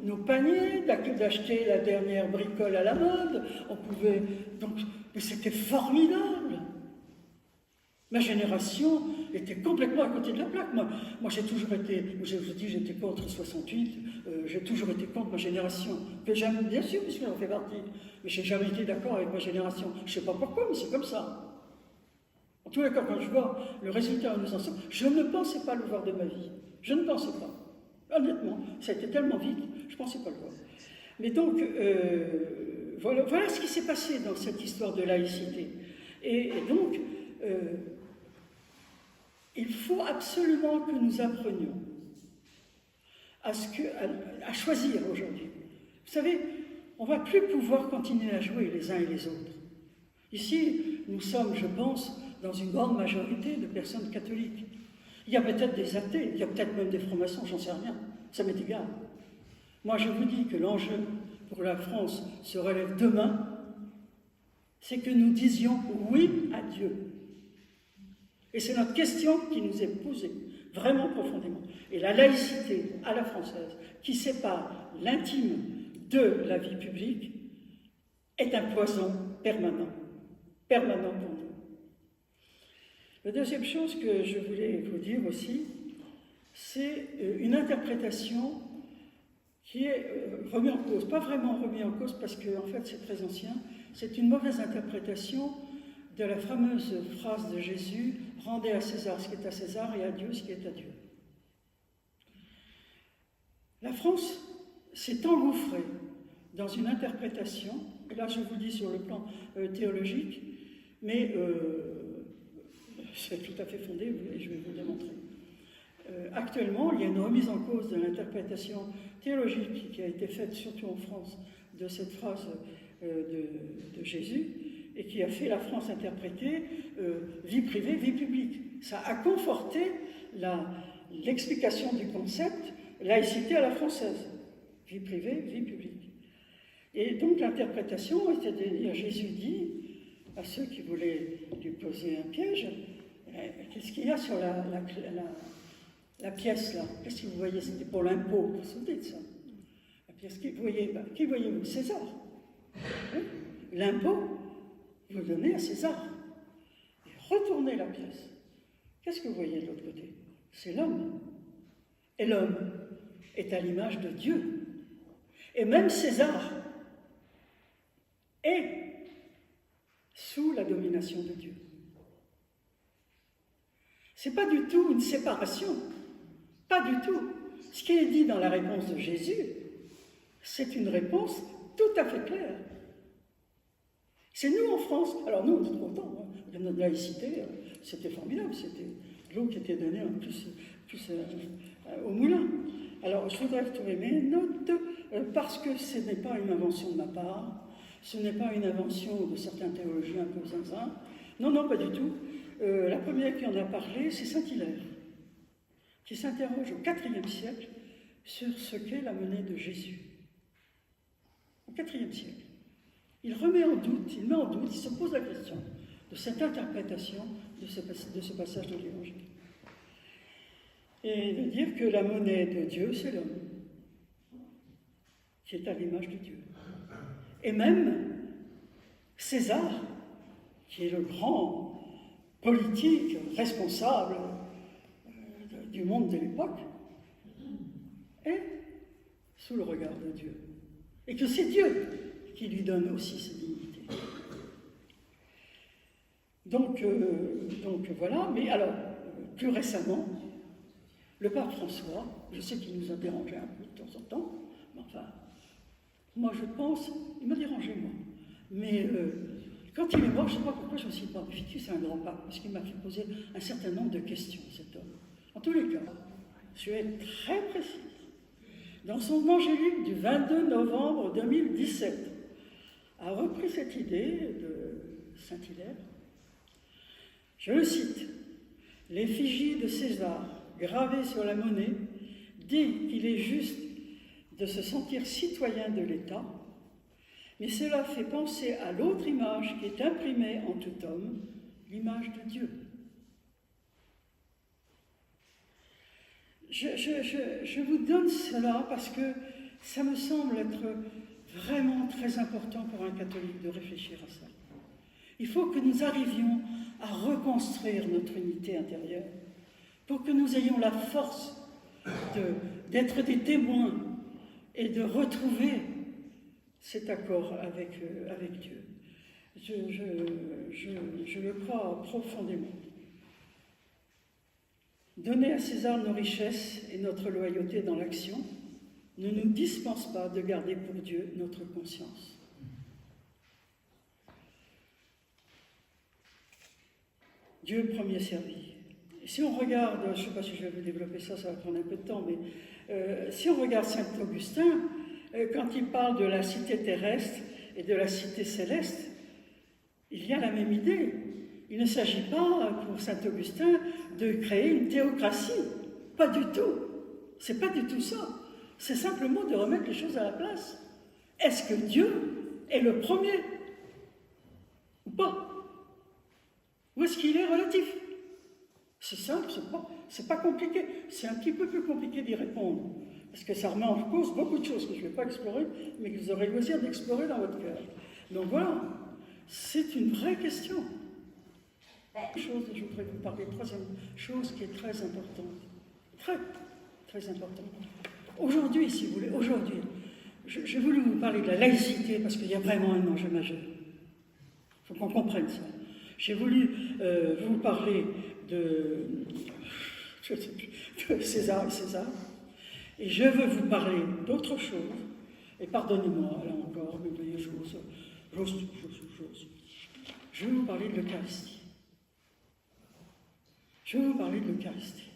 nos paniers, d'acheter la dernière bricole à la mode, on pouvait... Donc, mais c'était formidable. Ma génération était complètement à côté de la plaque. Moi j'ai toujours été, je vous dis, j'étais contre 68, j'ai toujours été contre ma génération, que j'aime bien sûr, puisque j'en fais partie, mais je n'ai jamais été d'accord avec ma génération. Je ne sais pas pourquoi, mais c'est comme ça. En tous les cas, quand je vois le résultat où nous en sommes, je ne pensais pas le voir de ma vie. Je ne pensais pas. Honnêtement, ça a été tellement vite, je ne pensais pas le voir. Mais donc, voilà ce qui s'est passé dans cette histoire de laïcité. Et donc, il faut absolument que nous apprenions à choisir aujourd'hui. Vous savez, on ne va plus pouvoir continuer à jouer les uns et les autres. Ici, nous sommes, je pense, dans une grande majorité de personnes catholiques. Il y a peut-être des athées, il y a peut-être même des francs-maçons, j'en sais rien, ça m'est égal. Moi, je vous dis que l'enjeu pour la France se relève demain, c'est que nous disions oui à Dieu. Et c'est notre question qui nous est posée, vraiment profondément. Et la laïcité à la française, qui sépare l'intime de la vie publique, est un poison permanent pour nous. La deuxième chose que je voulais vous dire aussi, c'est une interprétation qui est remise en cause. Pas vraiment remise en cause parce qu'en fait c'est très ancien, c'est une mauvaise interprétation de la fameuse phrase de Jésus « Rendez à César ce qui est à César et à Dieu ce qui est à Dieu ». La France s'est engouffrée dans une interprétation, et là je vous dis sur le plan théologique, mais c'est tout à fait fondé, et je vais vous le démontrer. Actuellement, il y a une remise en cause de l'interprétation théologique qui a été faite, surtout en France, de cette phrase de Jésus, et qui a fait la France interpréter vie privée, vie publique. Ça a conforté l'explication du concept laïcité à la française. Vie privée, vie publique. Et donc l'interprétation, c'est-à-dire Jésus dit à ceux qui voulaient lui poser un piège, qu'est-ce qu'il y a sur La pièce, là, qu'est-ce que vous voyez? C'était pour l'impôt, vous vous souvenez de ça? La pièce, qui voyez-vous? César. Hein? L'impôt, vous le donnez à César. Et retournez la pièce. Qu'est-ce que vous voyez de l'autre côté? C'est l'homme. Et l'homme est à l'image de Dieu. Et même César est sous la domination de Dieu. Ce n'est pas du tout une séparation. Pas du tout. Ce qui est dit dans la réponse de Jésus, c'est une réponse tout à fait claire. C'est nous en France. Alors nous, on est contents. Hein. Notre laïcité, c'était formidable. C'était l'eau qui était donnée en plus au moulin. Alors, je voudrais retrouver mes notes, parce que ce n'est pas une invention de ma part, ce n'est pas une invention de certains théologiens un peu zinzin. Non, non, pas du tout. La première qui en a parlé, c'est Saint-Hilaire, qui s'interroge au IVe siècle sur ce qu'est la monnaie de Jésus. Au IVe siècle. Il met en doute, il se pose la question de cette interprétation de ce passage de l'Évangile. Et de dire que la monnaie de Dieu, c'est l'homme, qui est à l'image de Dieu. Et même César, qui est le grand politique responsable du monde de l'époque, est sous le regard de Dieu. Et que c'est Dieu qui lui donne aussi ses dignités. Donc voilà, mais alors, plus récemment, le pape François, je sais qu'il nous a dérangé un peu de temps en temps, mais enfin, moi je pense, il m'a dérangé moi, mais quand il est mort, je ne sais pas pourquoi je me suis pas fichu, c'est un grand pape, parce qu'il m'a fait poser un certain nombre de questions, cet homme. En tous les cas, je vais être très précise. Dans son évangélique du 22 novembre 2017, a repris cette idée de Saint-Hilaire. Je le cite, « L'effigie de César, gravée sur la monnaie, dit qu'il est juste de se sentir citoyen de l'État, mais cela fait penser à l'autre image qui est imprimée en tout homme, l'image de Dieu. » Je vous donne cela parce que ça me semble être vraiment très important pour un catholique de réfléchir à ça. Il faut que nous arrivions à reconstruire notre unité intérieure pour que nous ayons la force d'être des témoins et de retrouver cet accord avec Dieu. Je le crois profondément. Donner à César nos richesses et notre loyauté dans l'action ne nous dispense pas de garder pour Dieu notre conscience. Dieu premier servi. Et si on regarde, je ne sais pas si je vais vous développer ça, ça va prendre un peu de temps, mais si on regarde Saint Augustin, quand il parle de la cité terrestre et de la cité céleste, il y a la même idée. Il ne s'agit pas, pour saint Augustin, de créer une théocratie. Pas du tout. C'est pas du tout ça. C'est simplement de remettre les choses à la place. Est-ce que Dieu est le premier? Ou pas? Ou est-ce qu'il est relatif? C'est simple, c'est pas compliqué. C'est un petit peu plus compliqué d'y répondre. Parce que ça remet en cause beaucoup de choses que je ne vais pas explorer, mais que vous aurez le loisir d'explorer dans votre cœur. Donc voilà, c'est une vraie question. Je voudrais vous parler de troisième chose qui est très importante. Très, très importante. Aujourd'hui, si vous voulez, j'ai voulu vous parler de la laïcité parce qu'il y a vraiment un enjeu majeur. Il faut qu'on comprenne ça. J'ai voulu vous parler de César et César. Et je veux vous parler d'autre chose. Et pardonnez-moi, là encore, mais j'ose. Je veux vous parler de l'Eucharistie. Je vais vous parler de l'Eucharistie.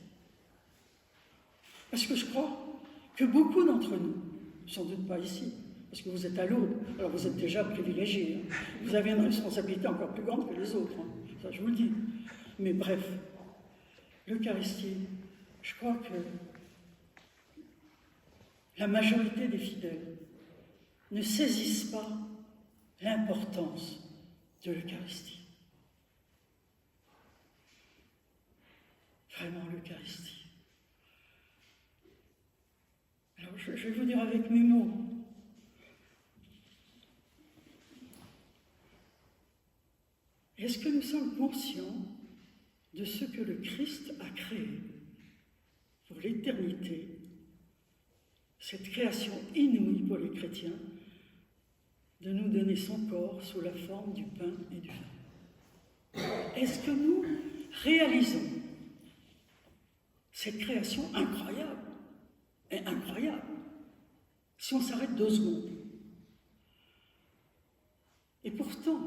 Parce que je crois que beaucoup d'entre nous, sans doute pas ici, parce que vous êtes à Lourdes, alors vous êtes déjà privilégiés, hein. Vous avez une responsabilité encore plus grande que les autres, hein. Ça je vous le dis. Mais bref, l'Eucharistie, je crois que la majorité des fidèles ne saisissent pas l'importance de l'Eucharistie. Vraiment l'Eucharistie. je vais vous dire avec mes mots. Est-ce que nous sommes conscients de ce que le Christ a créé pour l'éternité, cette création inouïe pour les chrétiens, de nous donner son corps sous la forme du pain et du vin? Est-ce que nous réalisons cette création incroyable, et incroyable, si on s'arrête 2 secondes? Et pourtant,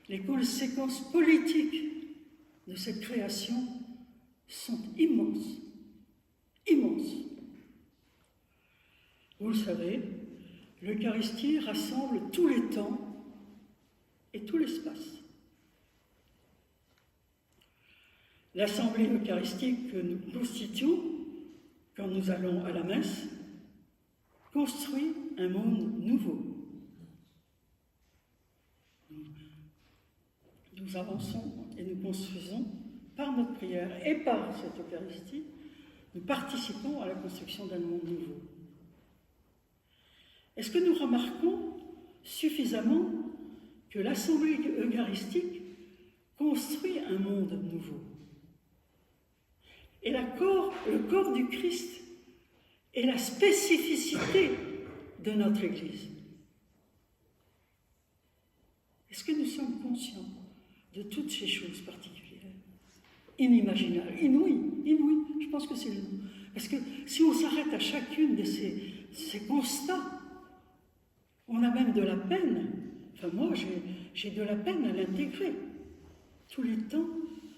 les conséquences politiques de cette création sont immenses, immenses. Vous le savez, l'Eucharistie rassemble tous les temps et tout l'espace. L'assemblée eucharistique que nous constituons, quand nous allons à la messe, construit un monde nouveau. Nous avançons et nous construisons par notre prière et par cette Eucharistie, nous participons à la construction d'un monde nouveau. Est-ce que nous remarquons suffisamment que l'assemblée eucharistique construit un monde nouveau? Et le corps du Christ est la spécificité de notre Église. Est-ce que nous sommes conscients de toutes ces choses particulières, inimaginables, inouïes, je pense que c'est le mot. Parce que si on s'arrête à chacune de ces constats, on a même de la peine. Enfin, moi, j'ai de la peine à l'intégrer. Tous les temps,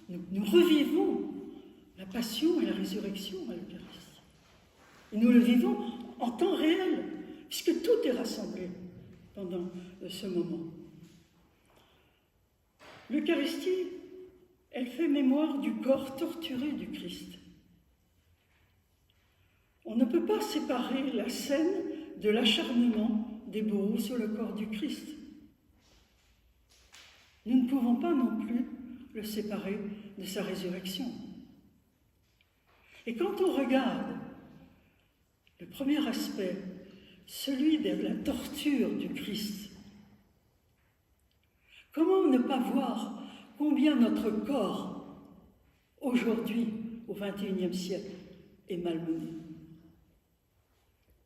nous revivons la passion et la résurrection à l'Eucharistie. Et nous le vivons en temps réel, puisque tout est rassemblé pendant ce moment. L'Eucharistie, elle fait mémoire du corps torturé du Christ. On ne peut pas séparer la scène de l'acharnement des bourreaux sur le corps du Christ. Nous ne pouvons pas non plus le séparer de sa résurrection. Et quand on regarde le premier aspect, celui de la torture du Christ, comment ne pas voir combien notre corps, aujourd'hui, au XXIe siècle, est malmené?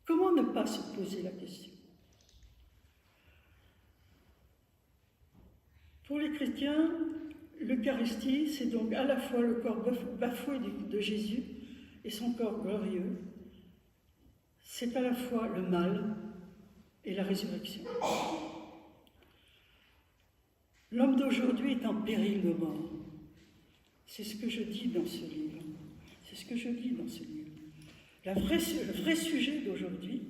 Comment ne pas se poser la question? Pour les chrétiens, l'Eucharistie, c'est donc à la fois le corps bafoué de Jésus et son corps glorieux. C'est à la fois le mal et la résurrection. L'homme d'aujourd'hui est en péril de mort. C'est ce que je dis dans ce livre. C'est ce que je dis dans ce livre. Le vrai sujet d'aujourd'hui,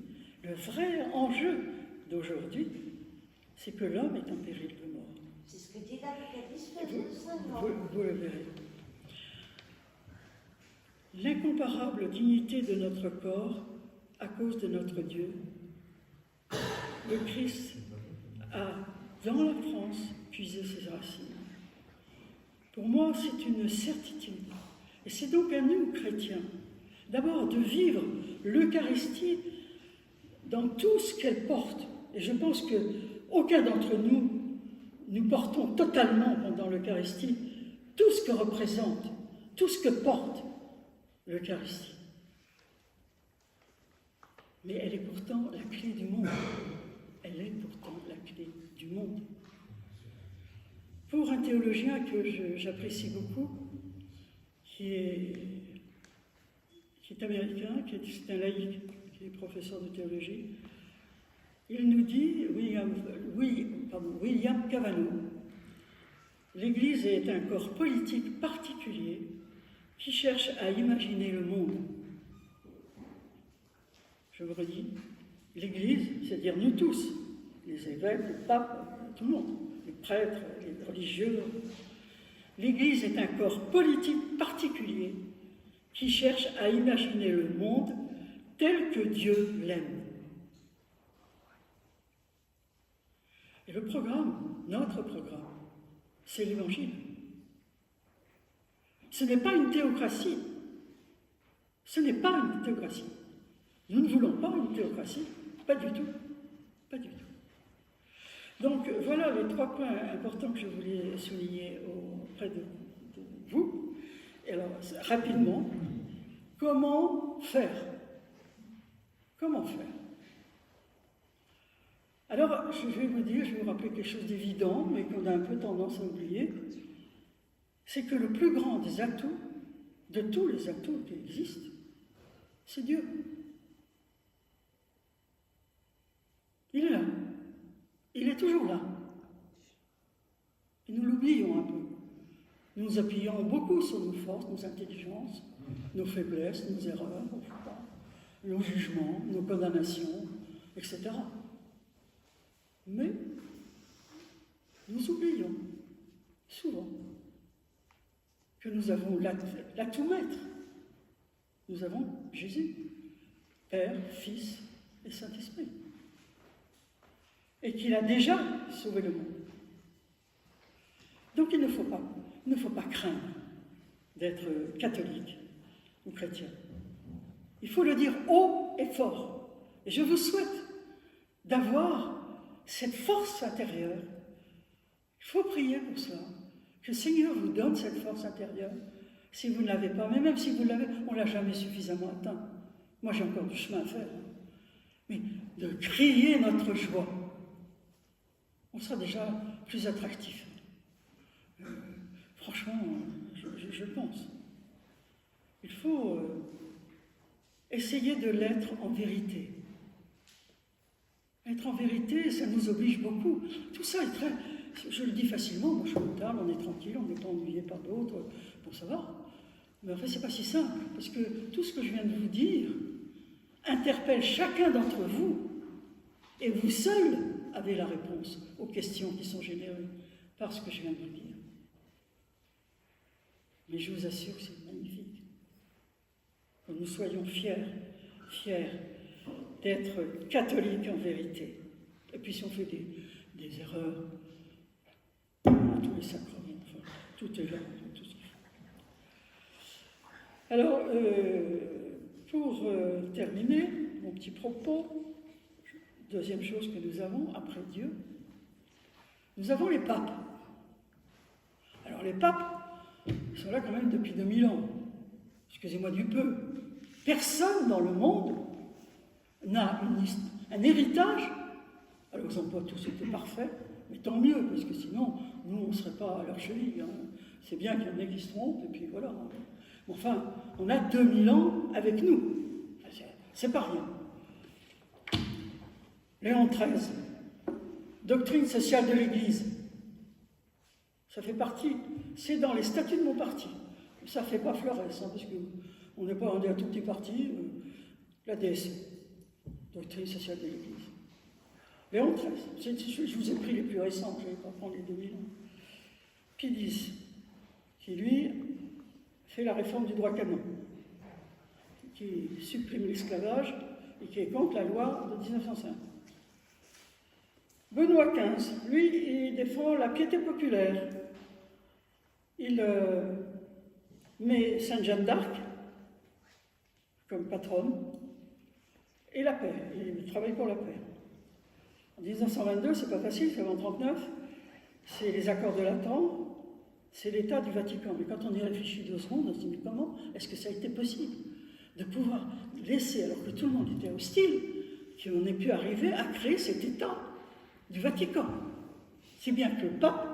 le vrai enjeu d'aujourd'hui, c'est que l'homme est en péril de mort. C'est ce que dit l'Apocalypse. Vous le verrez. L'incomparable dignité de notre corps à cause de notre Dieu. Le Christ a, dans la France, puisé ses racines. Pour moi, c'est une certitude. Et c'est donc à nous, chrétiens, d'abord de vivre l'Eucharistie dans tout ce qu'elle porte. Et je pense qu'aucun d'entre nous portons totalement pendant l'Eucharistie tout ce que représente, tout ce que porte l'Eucharistie. Mais elle est pourtant la clé du monde. Elle est pourtant la clé du monde. Pour un théologien que j'apprécie beaucoup, qui est américain, c'est un laïc, qui est professeur de théologie, il nous dit, William Cavanaugh, l'Église est un corps politique particulier qui cherche à imaginer le monde. Je vous redis, l'Église, c'est-à-dire nous tous, les évêques, le pape, tout le monde, les prêtres, les religieux. L'Église est un corps politique particulier qui cherche à imaginer le monde tel que Dieu l'aime. Et le programme, notre programme, c'est l'Évangile. Ce n'est pas une théocratie. Ce n'est pas une théocratie. Nous ne voulons pas une théocratie, pas du tout. Pas du tout. Donc voilà les 3 points importants que je voulais souligner auprès de vous. Et alors, rapidement, comment faire? Comment faire? Alors, je vais vous rappeler quelque chose d'évident, mais qu'on a un peu tendance à oublier, c'est que le plus grand des atouts, de tous les atouts qui existent, c'est Dieu. Il est là. Il est toujours là. Et nous l'oublions un peu. Nous nous appuyons beaucoup sur nos forces, nos intelligences, nos faiblesses, nos erreurs, nos jugements, nos condamnations, etc. Mais nous oublions souvent que nous avons l'atout maître. Nous avons Jésus, Père, Fils et Saint-Esprit. Et qu'il a déjà sauvé le monde. Donc il ne faut pas craindre d'être catholique ou chrétien. Il faut le dire haut et fort. Et je vous souhaite d'avoir cette force intérieure. Il faut prier pour cela. Que le Seigneur vous donne cette force intérieure. Si vous ne l'avez pas, mais même si vous l'avez, on ne l'a jamais suffisamment atteint. Moi, j'ai encore du chemin à faire. Mais de crier notre joie, on sera déjà plus attractif. Franchement, je pense. Il faut essayer de l'être en vérité. Être en vérité, ça nous oblige beaucoup. Tout ça est très... Je le dis facilement, moi je suis au table, on est tranquille, on n'est pas ennuyé par d'autres, bon ça va. Mais en fait, c'est pas si simple, parce que tout ce que je viens de vous dire interpelle chacun d'entre vous, et vous seuls avez la réponse aux questions qui sont générées par ce que je viens de vous dire. Mais je vous assure que c'est magnifique. Que nous soyons fiers d'être catholiques en vérité. Et puis si on fait des erreurs, tous les sacrements, enfin, tout est là, tout ce qu'il faut. Alors, pour terminer mon petit propos, deuxième chose que nous avons, après Dieu, nous avons les papes. Alors les papes, ils sont là quand même depuis 2000 ans. Excusez-moi du peu. Personne dans le monde n'a un héritage. Alors ils n'ont pas tous été parfaits, mais tant mieux, parce que sinon, nous, on ne serait pas à leur cheville. Hein. C'est bien qu'il y en ait qui se trompent, et puis voilà. Enfin, on a 2000 ans avec nous. C'est pas rien. Léon XIII, doctrine sociale de l'Église. Ça fait partie, c'est dans les statuts de mon parti. Ça ne fait pas Flores, hein, parce qu'on n'est pas un tout petit parti, la DSE, doctrine sociale de l'Église. Léon XIII, je vous ai pris les plus récents, je ne vais pas prendre les 2000 ans. Pie X, qui lui fait la réforme du droit canon, qui supprime l'esclavage et qui est contre la loi de 1905. Benoît XV, lui, il défend la piété populaire. Il met Sainte Jeanne d'Arc comme patronne et la paix. Il travaille pour la paix. En 1922, c'est pas facile, c'est en 1939, c'est les accords de Latran, c'est l'État du Vatican. Mais quand on y réfléchit 2 secondes, on se dit mais comment est-ce que ça a été possible de pouvoir laisser, alors que tout le monde était hostile, qu'on ait pu arriver à créer cet État du Vatican. Si bien que le pape,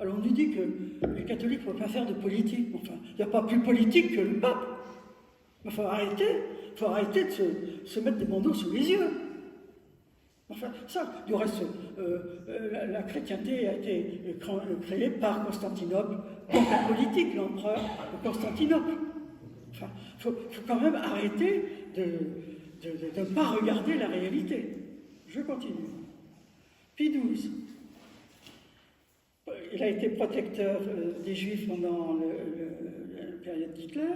alors on nous dit que les catholiques ne peuvent pas faire de politique, enfin, il n'y a pas plus politique que le pape. Il faut arrêter de se mettre des bandeaux sous les yeux. Enfin, ça, du reste, la chrétienté a été créée par Constantinople, donc la politique, l'empereur de Constantinople. Enfin, il faut quand même arrêter de ne pas regarder la réalité. Je continue. Pie XII, il a été protecteur des Juifs pendant la période d'Hitler.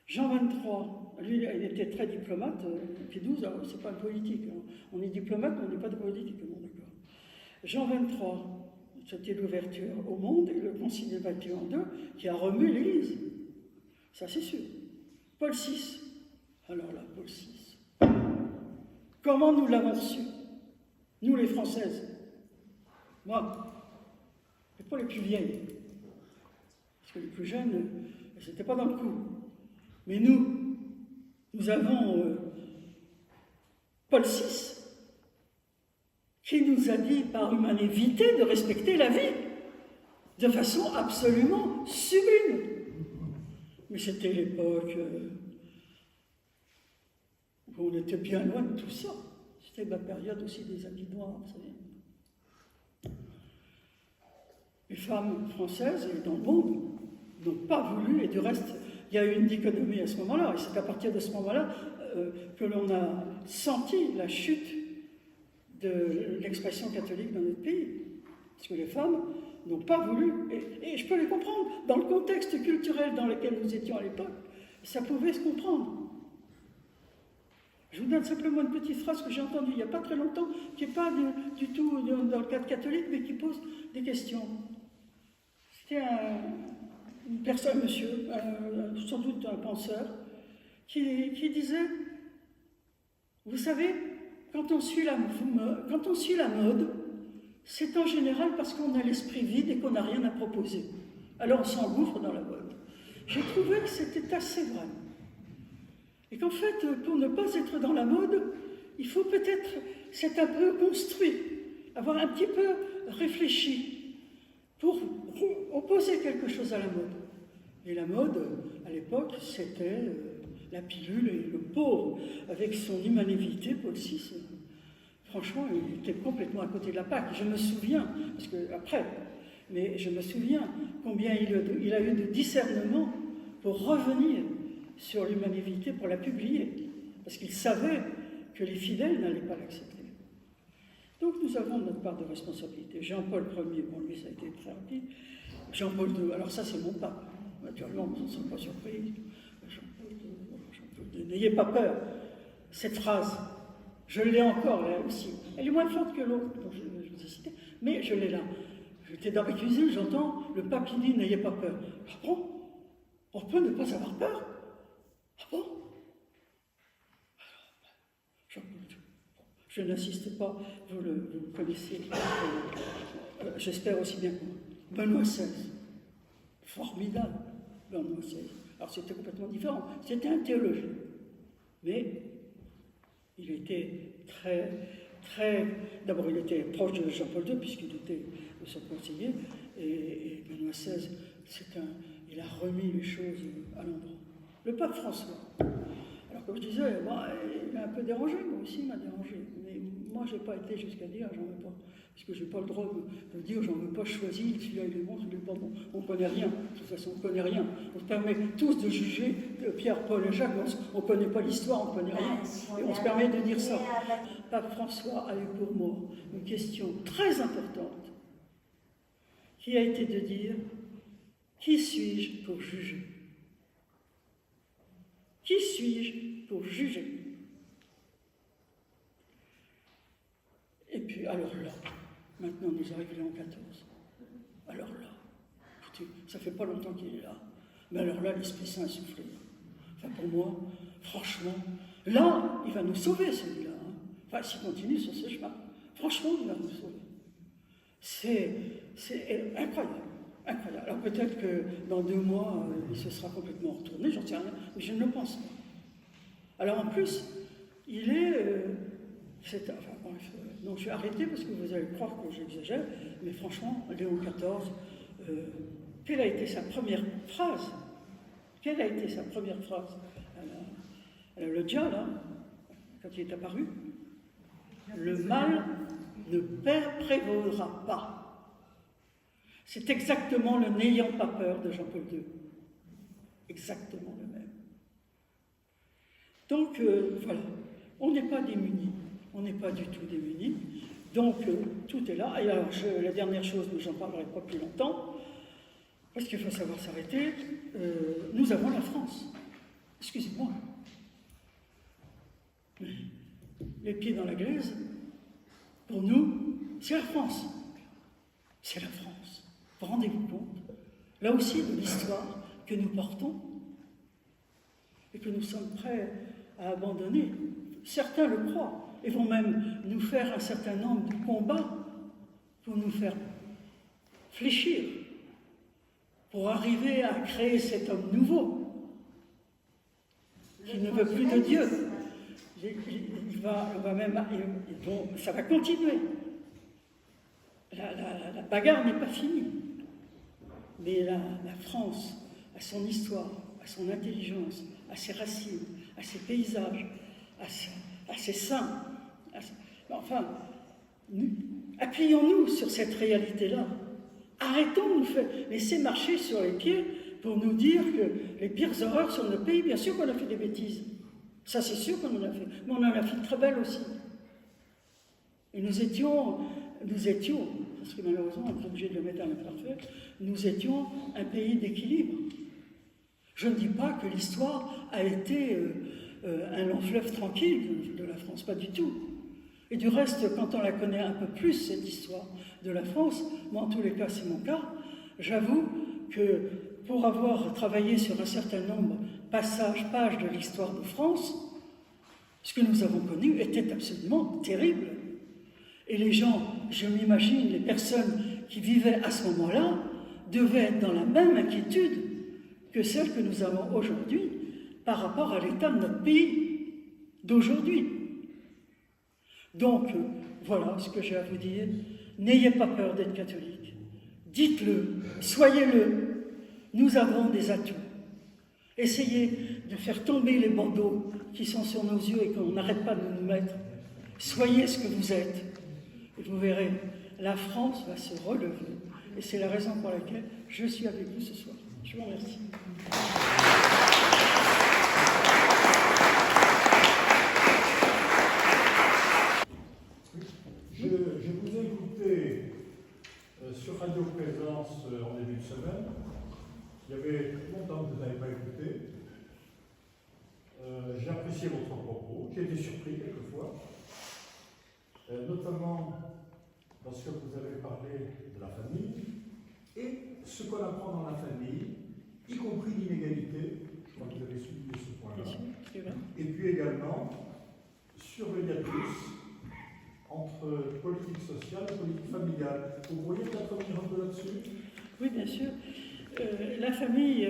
Jean XXIII, lui, il était très diplomate. Pie XII, c'est pas politique. Hein. On est diplomate, mais on n'est pas de politique. Bon, d'accord. Jean XXIII, c'était l'ouverture au monde, et le Concile Vatican II qui a remué l'Église. Ça, c'est sûr. Paul VI, alors là, Paul VI, Comment nous l'avons reçu, nous les Françaises? Moi, et pas les plus vieilles, parce que les plus jeunes, elles n'étaient pas dans le coup. Mais nous avons Paul VI, qui nous a dit par humanité de respecter la vie, de façon absolument sublime. Mais c'était l'époque où on était bien loin de tout ça. C'était ma période aussi des habits noirs, vous savez. Les femmes françaises et dans le monde n'ont pas voulu, et du reste, il y a eu une dichotomie à ce moment-là, et c'est à partir de ce moment-là que l'on a senti la chute de l'expression catholique dans notre pays. Parce que les femmes n'ont pas voulu, et je peux les comprendre, dans le contexte culturel dans lequel nous étions à l'époque, ça pouvait se comprendre. Je vous donne simplement une petite phrase que j'ai entendue il n'y a pas très longtemps, qui n'est pas du tout dans le cadre catholique, mais qui pose des questions. C'était une personne, monsieur, sans doute un penseur, qui disait, vous savez, quand on suit la mode, c'est en général parce qu'on a l'esprit vide et qu'on n'a rien à proposer. Alors on s'engouffre dans la mode. J'ai trouvé que c'était assez vrai. Et qu'en fait, pour ne pas être dans la mode, il faut peut-être s'être un peu construit, avoir un petit peu réfléchi pour opposer quelque chose à la mode. Et la mode, à l'époque, c'était la pilule et le pauvre, avec son humanité, Paul VI. Franchement, il était complètement à côté de la plaque. Je me souviens, parce que après, mais je me souviens combien il a eu de discernement pour revenir sur l'humanité, pour la publier, parce qu'il savait que les fidèles n'allaient pas l'accepter. Donc nous avons notre part de responsabilité. Jean-Paul Ier, bon lui ça a été très rapide. Jean-Paul II, alors ça c'est mon pape. Naturellement, vous n'en serez pas surpris. Jean-Paul II, n'ayez pas peur. Cette phrase, je l'ai encore là aussi. Elle est moins forte que l'autre, dont je vous ai cité, mais je l'ai là. J'étais dans ma cuisine, j'entends le pape qui dit n'ayez pas peur. Ah bon? On peut ne pas avoir peur? Ah bon? Je n'insiste pas, vous le connaissez, j'espère aussi bien que moi. Benoît XVI, formidable, Benoît XVI. Alors c'était complètement différent, c'était un théologien, mais il était d'abord il était proche de Jean-Paul II, puisqu'il était son conseiller, et Benoît XVI, il a remis les choses à l'endroit. Le pape François, alors comme je disais, il m'a un peu dérangé, moi aussi il m'a dérangé, mais moi je n'ai pas été jusqu'à dire j'en veux pas, parce que je n'ai pas le droit de dire j'en veux pas, choisi, celui-là il est bon, celui-là il est pas bon. On ne connaît rien, de toute façon on ne connaît rien. On se permet tous de juger Pierre, Paul et Jacques, on ne connaît pas l'histoire, on ne connaît rien, et on se permet de dire ça. Pape François a eu pour moi une question très importante, qui a été de dire qui suis-je pour juger? Qui suis-je pour juger? Et puis, alors là, maintenant nous arrivons Léon XIV. Alors là, écoutez, ça fait pas longtemps qu'il est là, mais alors là, l'Esprit Saint a soufflé. Enfin, pour moi, franchement, là, il va nous sauver celui-là. Hein. Enfin, s'il continue sur ce chemin, franchement, il va nous sauver. C'est incroyable. Incroyable. Alors peut-être que dans 2 mois, il se sera complètement retourné, j'en sais rien, mais je ne le pense pas. Alors en plus, il est... donc je vais arrêter parce que vous allez croire que j'exagère, mais franchement, Léon XIV, quelle a été sa première phrase? Quelle a été sa première phrase? Le diable, hein, quand il est apparu, le mal ne prévaudra pas. C'est exactement le n'ayant pas peur de Jean-Paul II. Exactement le même. Donc, voilà, on n'est pas démunis. On n'est pas du tout démunis. Donc, tout est là. Et alors, la dernière chose, mais j'en parlerai pas plus longtemps, parce qu'il faut savoir s'arrêter, nous avons la France. Excusez-moi. Les pieds dans la glaise, pour nous, c'est la France. C'est la France. Rendez-vous compte, là aussi, de l'histoire que nous portons et que nous sommes prêts à abandonner, certains le croient, et vont même nous faire un certain nombre de combats pour nous faire fléchir, pour arriver à créer cet homme nouveau qui ne veut plus de Dieu. Ça va continuer. La bagarre n'est pas finie. Mais la France, à son histoire, à son intelligence, à ses racines, à ses paysages, à ses saints, enfin, appuyons-nous sur cette réalité-là. Arrêtons de nous faire laisser marcher sur les pieds pour nous dire que les pires horreurs sont notre pays. Bien sûr qu'on a fait des bêtises. Ça, c'est sûr qu'on en a fait. Mais on en a fait de très belles aussi. Et nous étions, parce que malheureusement, on est obligé de le mettre à l'imparfait, nous étions un pays d'équilibre. Je ne dis pas que l'histoire a été un long fleuve tranquille de la France, pas du tout. Et du reste, quand on la connaît un peu plus, cette histoire de la France, moi en tous les cas c'est mon cas, j'avoue que pour avoir travaillé sur un certain nombre pages de l'histoire de France, ce que nous avons connu était absolument terrible. Et les gens, je m'imagine, les personnes qui vivaient à ce moment-là, devaient être dans la même inquiétude que celle que nous avons aujourd'hui par rapport à l'état de notre pays d'aujourd'hui. Donc, voilà ce que j'ai à vous dire. N'ayez pas peur d'être catholique. Dites-le, soyez-le. Nous avons des atouts. Essayez de faire tomber les bandeaux qui sont sur nos yeux et qu'on n'arrête pas de nous mettre. Soyez ce que vous êtes. Et vous verrez, la France va se relever. Et c'est la raison pour laquelle je suis avec vous ce soir. Je vous remercie. Je vous ai écouté sur Radio Présence en début de semaine. Il y avait longtemps que vous n'avez pas écouté. J'ai apprécié votre propos. J'ai été surpris quelquefois. Notamment parce que vous avez parlé de la famille et ce qu'on apprend dans la famille, y compris l'inégalité. Je crois que vous avez souligné ce point-là. Et puis également sur le hiatus entre politique sociale et politique familiale. Vous pourriez peut-être revenir un peu là-dessus? Oui, bien sûr. La famille,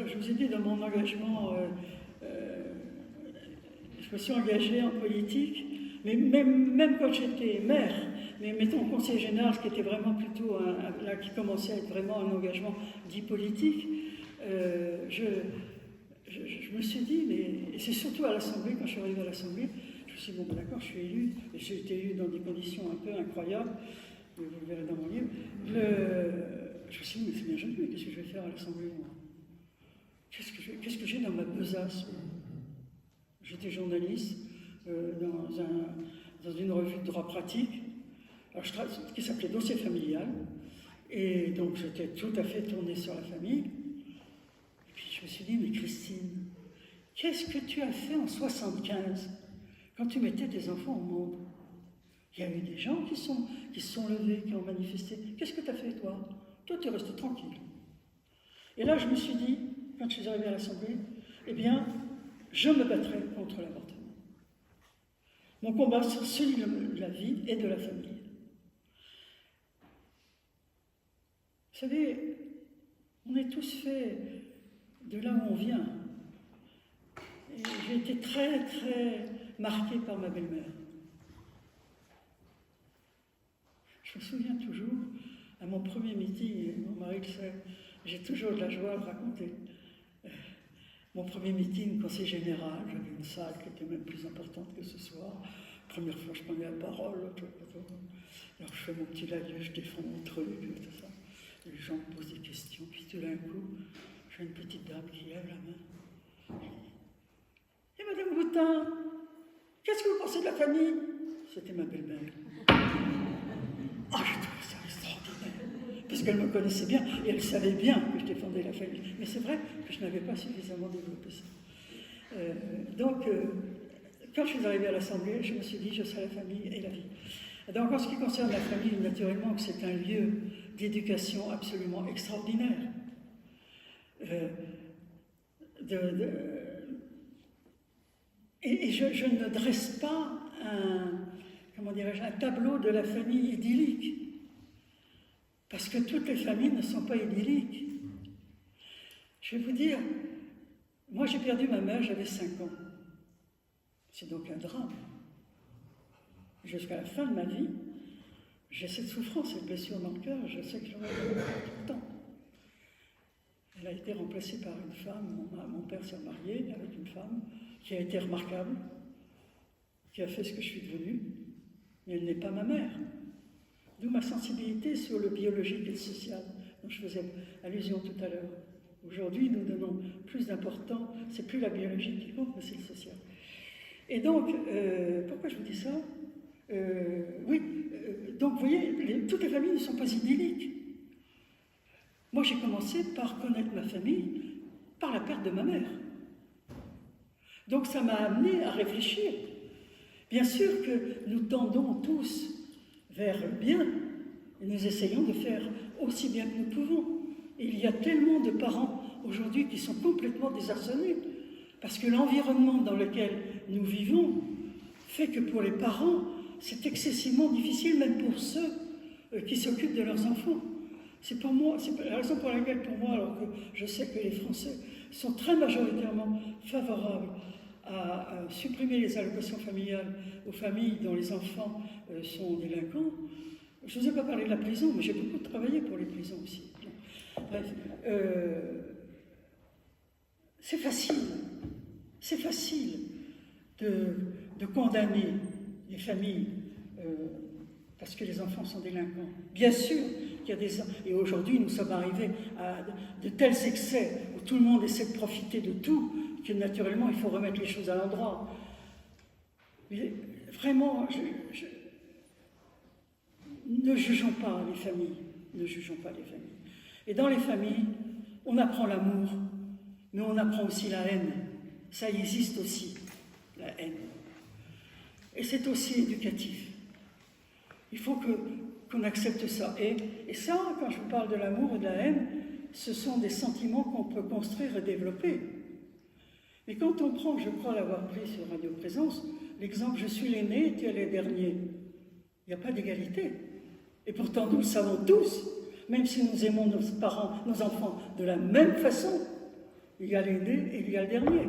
je vous ai dit dans mon engagement, je me suis engagée en politique, mais même quand j'étais maire, mais mettons conseiller général, ce qui était vraiment plutôt, là qui commençait à être vraiment un engagement dit politique, je me suis dit, mais et c'est surtout à l'Assemblée, quand je suis arrivée à l'Assemblée, je me suis dit, bon, d'accord, je suis élue, et j'ai été élue dans des conditions un peu incroyables, vous le verrez dans mon livre. Je me suis dit, mais c'est bien gentil, mais qu'est-ce que je vais faire à l'Assemblée, moi? Qu'est-ce que j'ai dans ma besace? J'étais journaliste dans une revue de droit pratique, qui s'appelait Dossier familial, et donc j'étais tout à fait tournée sur la famille. Et puis je me suis dit, mais Christine, qu'est-ce que tu as fait en 75 quand tu mettais tes enfants au monde? Il y a eu des gens qui se sont levés, qui ont manifesté. Qu'est-ce que tu as fait, toi? Toi, tu es resté tranquille. Et là, je me suis dit, quand je suis arrivée à l'Assemblée, eh bien, je me battrai contre l'avortement. Mon combat, c'est celui de la vie et de la famille. Vous savez, on est tous faits de là où on vient. Et j'ai été très, très marquée par ma belle-mère. Je me souviens toujours, à mon premier meeting, et mon mari le sait, j'ai toujours de la joie à le raconter. Mon premier meeting, conseil général, j'avais une salle qui était même plus importante que ce soir. Première fois, je prenais la parole. Alors, je fais mon petit laïus, je défends mon truc, tout ça. Les gens me posent des questions, puis tout d'un coup, j'ai une petite dame qui lève la main. Et Madame Boutin, qu'est-ce que vous pensez de la famille? C'était ma belle-mère. Ah, j'ai trouvé ça extraordinaire, parce qu'elle me connaissait bien, et elle savait bien que je défendais la famille. Mais c'est vrai que je n'avais pas suffisamment développé ça. Quand je suis arrivée à l'Assemblée, je me suis dit, je serai la famille et la vie. Donc, en ce qui concerne la famille, naturellement, que c'est un lieu d'éducation absolument extraordinaire. Et je ne dresse pas un tableau de la famille idyllique. Parce que toutes les familles ne sont pas idylliques. Je vais vous dire, moi j'ai perdu ma mère, j'avais 5 ans. C'est donc un drame. Jusqu'à la fin de ma vie, j'ai cette souffrance, cette blessure dans le cœur, je sais que j'en ai tout le temps. Elle a été remplacée par une femme, mon père s'est marié avec une femme qui a été remarquable, qui a fait ce que je suis devenue, mais elle n'est pas ma mère. D'où ma sensibilité sur le biologique et le social, dont je faisais allusion tout à l'heure. Aujourd'hui, nous donnons plus d'importance, c'est plus la biologie qui compte, mais c'est le social. Et donc, pourquoi je vous dis ça? Donc vous voyez, toutes les familles ne sont pas idylliques. Moi, j'ai commencé par connaître ma famille par la perte de ma mère. Donc ça m'a amené à réfléchir. Bien sûr que nous tendons tous vers le bien, et nous essayons de faire aussi bien que nous pouvons. Et il y a tellement de parents aujourd'hui qui sont complètement désarçonnés, parce que l'environnement dans lequel nous vivons fait que pour les parents, c'est excessivement difficile, même pour ceux qui s'occupent de leurs enfants. C'est la raison pour laquelle, pour moi, alors que je sais que les Français sont très majoritairement favorables à supprimer les allocations familiales aux familles dont les enfants sont délinquants. Je ne vous ai pas parlé de la prison, mais j'ai beaucoup travaillé pour les prisons aussi. Bref, c'est facile de condamner les familles parce que les enfants sont délinquants. Bien sûr qu'il y a des... Et aujourd'hui, nous sommes arrivés à de tels excès où tout le monde essaie de profiter de tout, que naturellement, il faut remettre les choses à l'endroit. Mais vraiment, ne jugeons pas les familles. Ne jugeons pas les familles. Et dans les familles, on apprend l'amour, mais on apprend aussi la haine. Ça existe aussi, la haine. Et c'est aussi éducatif. Il faut qu'on accepte ça. Et ça, quand je vous parle de l'amour et de la haine, ce sont des sentiments qu'on peut construire et développer. Mais quand on prend, je crois l'avoir pris sur Radio Présence, l'exemple « je suis l'aîné, tu es le dernier », il n'y a pas d'égalité. Et pourtant, nous le savons tous, même si nous aimons nos parents, nos enfants de la même façon, il y a l'aîné et il y a le dernier.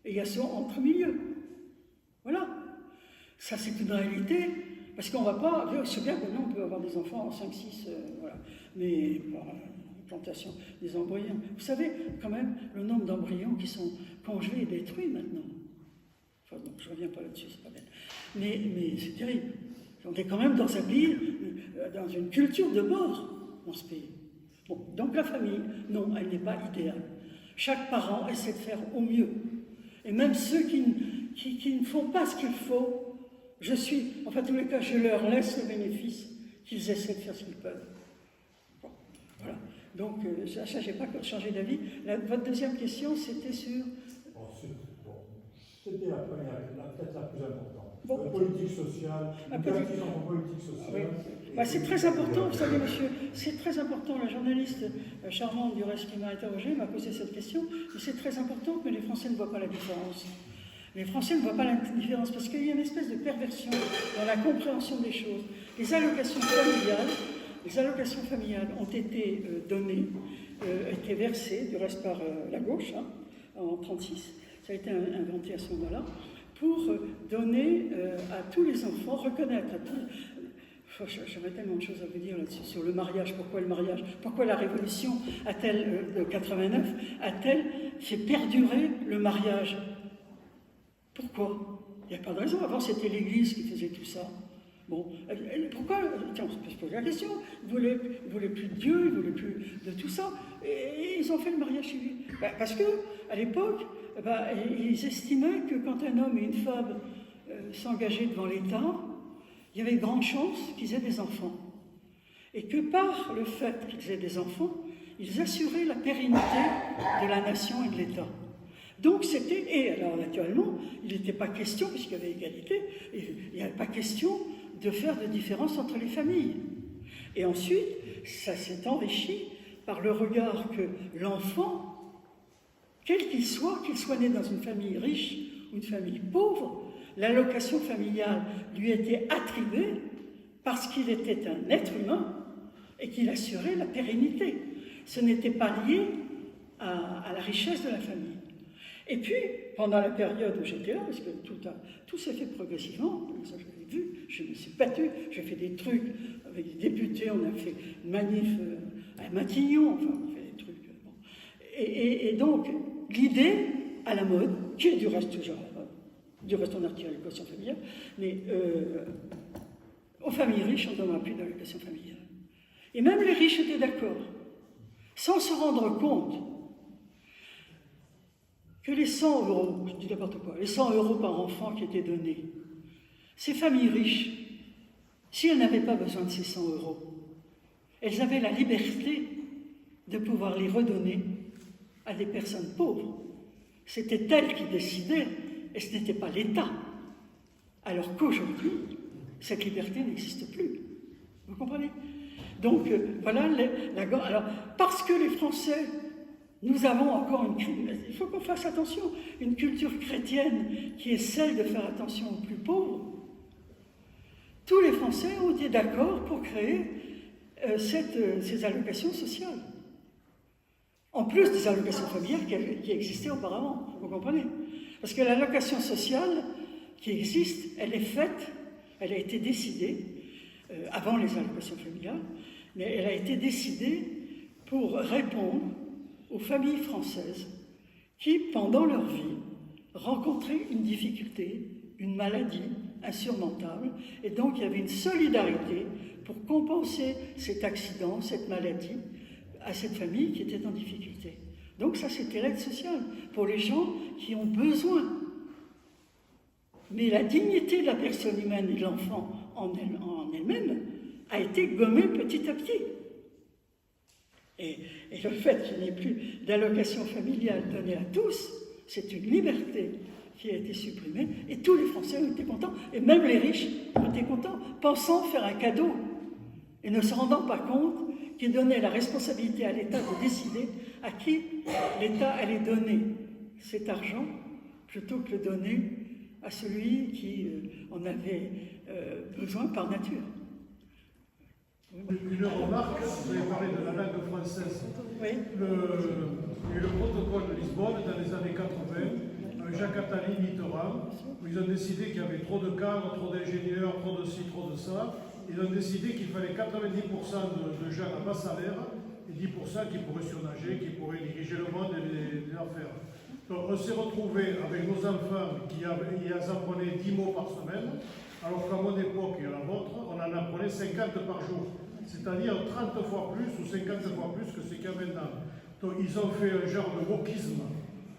Et il y a ce entre-milieu. Voilà. Ça, c'est une réalité, parce qu'on ne va pas... C'est bien que nous, on peut avoir des enfants en 5, 6, voilà. Mais plantation des embryons. Vous savez, quand même, le nombre d'embryons qui sont congelés et détruits maintenant. Enfin, donc, je ne reviens pas là-dessus, c'est pas bien. Mais c'est terrible. On est quand même dans une culture de mort dans ce pays. Bon, donc la famille, non, elle n'est pas idéale. Chaque parent essaie de faire au mieux. Et même ceux qui ne font pas ce qu'il faut, en tous les cas, je leur laisse le bénéfice qu'ils essaient de faire ce qu'ils peuvent. Bon, voilà. Donc, ça je n'ai pas changé d'avis. Votre deuxième question, c'était sur... C'était la première, peut-être la plus importante. Bon, la politique sociale, une politique sociale. Oui. C'est très important, vous savez, monsieur, c'est très important. La journaliste charmante du reste qui m'a interrogée m'a posé cette question, mais c'est très important que les Français ne voient pas la différence. Les Français ne voient pas la différence parce qu'il y a une espèce de perversion dans la compréhension des choses. Les allocations familiales ont été données, été versées, du reste par la gauche, en 1936. Ça a été inventé à ce moment-là, pour donner à tous les enfants, reconnaître à tous... J'aurais tellement de choses à vous dire là-dessus, sur le mariage, pourquoi la révolution a-t-elle, de 89, a-t-elle fait perdurer le mariage? Pourquoi? Il n'y a pas de raison, avant c'était l'Église qui faisait tout ça. Bon, pourquoi? Tiens, on peut se poser la question. Ils ne voulaient plus de Dieu, ils ne voulaient plus de tout ça. Et ils ont fait le mariage civil. Parce qu'à l'époque, ils estimaient que quand un homme et une femme s'engageaient devant l'État, il y avait de grandes chances qu'ils aient des enfants. Et que par le fait qu'ils aient des enfants, ils assuraient la pérennité de la nation et de l'État. Donc c'était... Et alors naturellement, il n'était pas question, puisqu'il y avait égalité, il n'y avait pas question de faire de différence entre les familles. Et ensuite, ça s'est enrichi par le regard que l'enfant, quel qu'il soit né dans une famille riche ou une famille pauvre, l'allocation familiale lui était attribuée parce qu'il était un être humain et qu'il assurait la pérennité. Ce n'était pas lié à la richesse de la famille. Et puis, pendant la période où j'étais là, parce que tout s'est fait progressivement, ça je l'ai vu, je me suis battue, j'ai fait des trucs avec des députés, on a fait une manif à Matignon, enfin on a fait des trucs. Bon. Et donc, l'idée à la mode, qui est du reste toujours, du reste on a retiré l'allocation familiale, mais aux familles riches, on ne donnera plus d'allocation familiale. Et même les riches étaient d'accord, sans se rendre compte que les 100 euros, je dis n'importe quoi, les 100 euros par enfant qui étaient donnés, ces familles riches, si elles n'avaient pas besoin de ces 100 euros, elles avaient la liberté de pouvoir les redonner à des personnes pauvres. C'était elles qui décidaient, et ce n'était pas l'État. Alors qu'aujourd'hui, cette liberté n'existe plus. Vous comprenez? Donc, voilà, alors, parce que les Français, nous avons encore il faut qu'on fasse attention, une culture chrétienne qui est celle de faire attention aux plus pauvres. Tous les Français ont été d'accord pour créer ces allocations sociales. En plus des allocations familiales qui existaient auparavant, vous comprenez? Parce que l'allocation sociale qui existe, elle est faite, elle a été décidée, avant les allocations familiales, mais elle a été décidée pour répondre aux familles françaises qui, pendant leur vie, rencontraient une difficulté, une maladie insurmontable, et donc il y avait une solidarité pour compenser cet accident, cette maladie, à cette famille qui était en difficulté. Donc ça, c'était l'aide sociale pour les gens qui ont besoin. Mais la dignité de la personne humaine et de l'enfant en elle-même a été gommée petit à petit. Et le fait qu'il n'y ait plus d'allocation familiale donnée à tous, c'est une liberté qui a été supprimée, et tous les Français ont été contents, et même les riches ont été contents, pensant faire un cadeau, et ne se rendant pas compte qu'il donnait la responsabilité à l'État de décider à qui l'État allait donner cet argent, plutôt que le donner à celui qui en avait besoin par nature. Une remarque, vous avez parlé de la langue française. Oui. Il y a eu le protocole de Lisbonne dans les années 80, avec Jacques Attali, Mitterrand, où ils ont décidé qu'il y avait trop de cadres, trop d'ingénieurs, trop de ci, trop de ça. Ils ont décidé qu'il fallait 90% de gens à bas salaire et 10% qui pourraient surnager, qui pourraient diriger le monde et les affaires. Donc on s'est retrouvé avec nos enfants qui apprenaient 10 mots par semaine, alors qu'à mon époque et à la vôtre, on en apprenait 50 par jour. C'est-à-dire 30 fois plus ou 50 fois plus que ce qu'il y a maintenant. Donc ils ont fait un genre de wokisme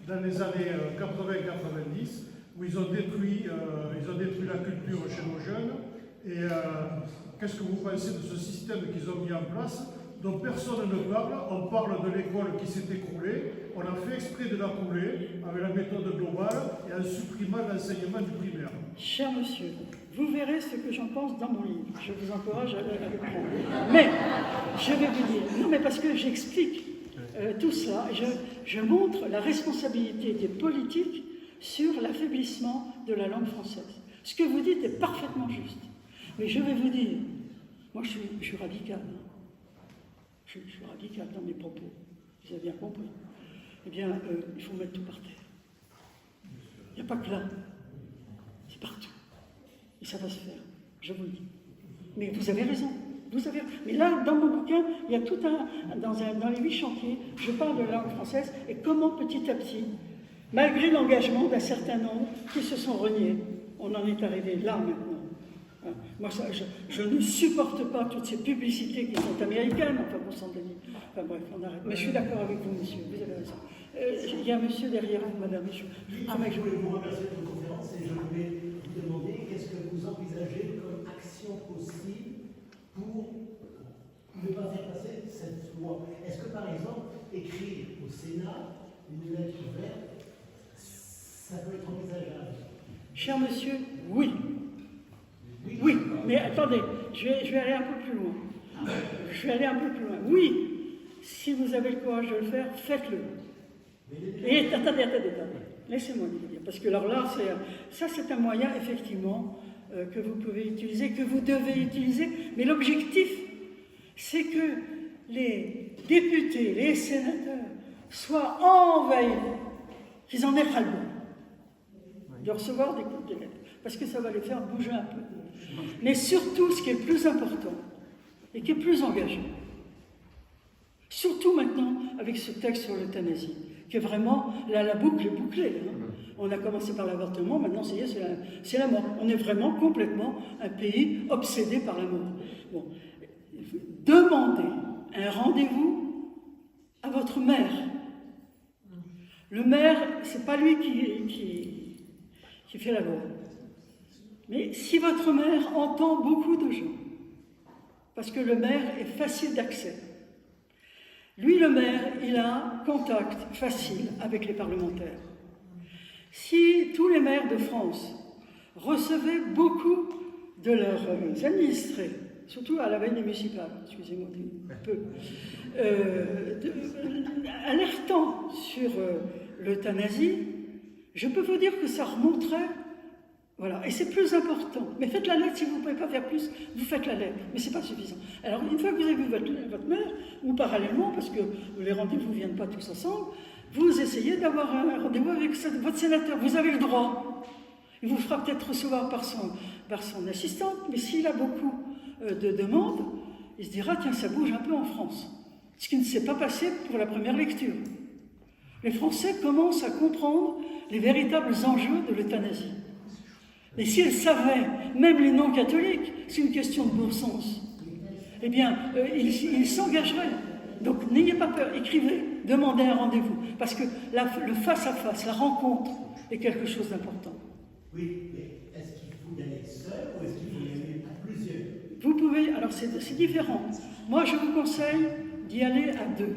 dans les années 80-90, où ils ont détruit la culture chez nos jeunes. Et qu'est-ce que vous pensez de ce système qu'ils ont mis en place, dont personne ne parle? On parle de l'école qui s'est écroulée, on a fait exprès de la couler avec la méthode globale et en supprimant l'enseignement du primaire. Cher monsieur, vous verrez ce que j'en pense dans mon livre. Je vous encourage à le prendre. Mais, je vais vous dire, non mais parce que j'explique tout cela, je montre la responsabilité des politiques sur l'affaiblissement de la langue française. Ce que vous dites est parfaitement juste. Mais je vais vous dire, moi je suis radical. Je suis radical dans mes propos. Vous avez bien compris. Eh bien, il faut mettre tout par terre. Il n'y a pas que là. C'est partout. Et ça va se faire, je vous le dis. Mais vous avez raison. Mais là, dans mon bouquin, il y a tout dans les 8 chantiers, je parle de la langue française et comment petit à petit, malgré l'engagement d'un certain nombre qui se sont reniés, on en est arrivé là maintenant. Moi, je ne supporte pas toutes ces publicités qui sont américaines, enfin bon sang de Denis. Enfin bref, on arrête. Mais je suis d'accord avec vous, monsieur, vous avez raison. Il y a un monsieur derrière vous, madame. Je voulais vous remercier de votre conférence et je voulais vous demander qu'est-ce que vous envisagez comme action possible pour ne pas faire passer cette loi. Est-ce que par exemple, écrire au Sénat une lettre verte, ça peut être envisageable? Cher monsieur, oui. Oui, mais attendez, je vais aller un peu plus loin. Oui, si vous avez le courage de le faire, faites-le. Et attendez. Laissez-moi vous dire, parce que alors là, c'est un moyen, effectivement, que vous pouvez utiliser, que vous devez utiliser, mais l'objectif, c'est que les députés, les sénateurs soient envahis, qu'ils en aient ras-le-bol de recevoir des coups de lettres, parce que ça va les faire bouger un peu. Mais surtout, ce qui est le plus important, et qui est plus engageant, surtout maintenant avec ce texte sur l'euthanasie, qui est vraiment, là, la boucle est bouclée. Hein. On a commencé par l'avortement, maintenant, c'est la mort. On est vraiment complètement un pays obsédé par la mort. Bon. Demandez un rendez-vous à votre maire. Le maire, c'est pas lui qui fait la loi. Mais si votre maire entend beaucoup de gens, parce que le maire est facile d'accès, lui, le maire, il a un contact facile avec les parlementaires. Si tous les maires de France recevaient beaucoup de leurs administrés, surtout à la veille des municipales, excusez-moi un peu, alertant sur l'euthanasie, je peux vous dire que ça remonterait. Voilà, et c'est plus important. Mais faites la lettre, si vous ne pouvez pas faire plus, vous faites la lettre. Mais ce n'est pas suffisant. Alors, une fois que vous avez vu votre mère, ou parallèlement, parce que les rendez-vous ne viennent pas tous ensemble, vous essayez d'avoir un rendez-vous avec votre sénateur. Vous avez le droit. Il vous fera peut-être recevoir par son assistante, mais s'il a beaucoup de demandes, il se dira, tiens, ça bouge un peu en France. Ce qui ne s'est pas passé pour la première lecture. Les Français commencent à comprendre les véritables enjeux de l'euthanasie. Et s'ils savaient, même les non-catholiques, c'est une question de bon sens, eh bien, ils s'engageraient. Donc, n'ayez pas peur, écrivez, demandez un rendez-vous. Parce que le face-à-face, la rencontre, est quelque chose d'important. Oui, mais est-ce qu'il faut y aller seul ou est-ce qu'il faut y aller à plusieurs? Vous pouvez, alors c'est différent. Moi, je vous conseille d'y aller à 2.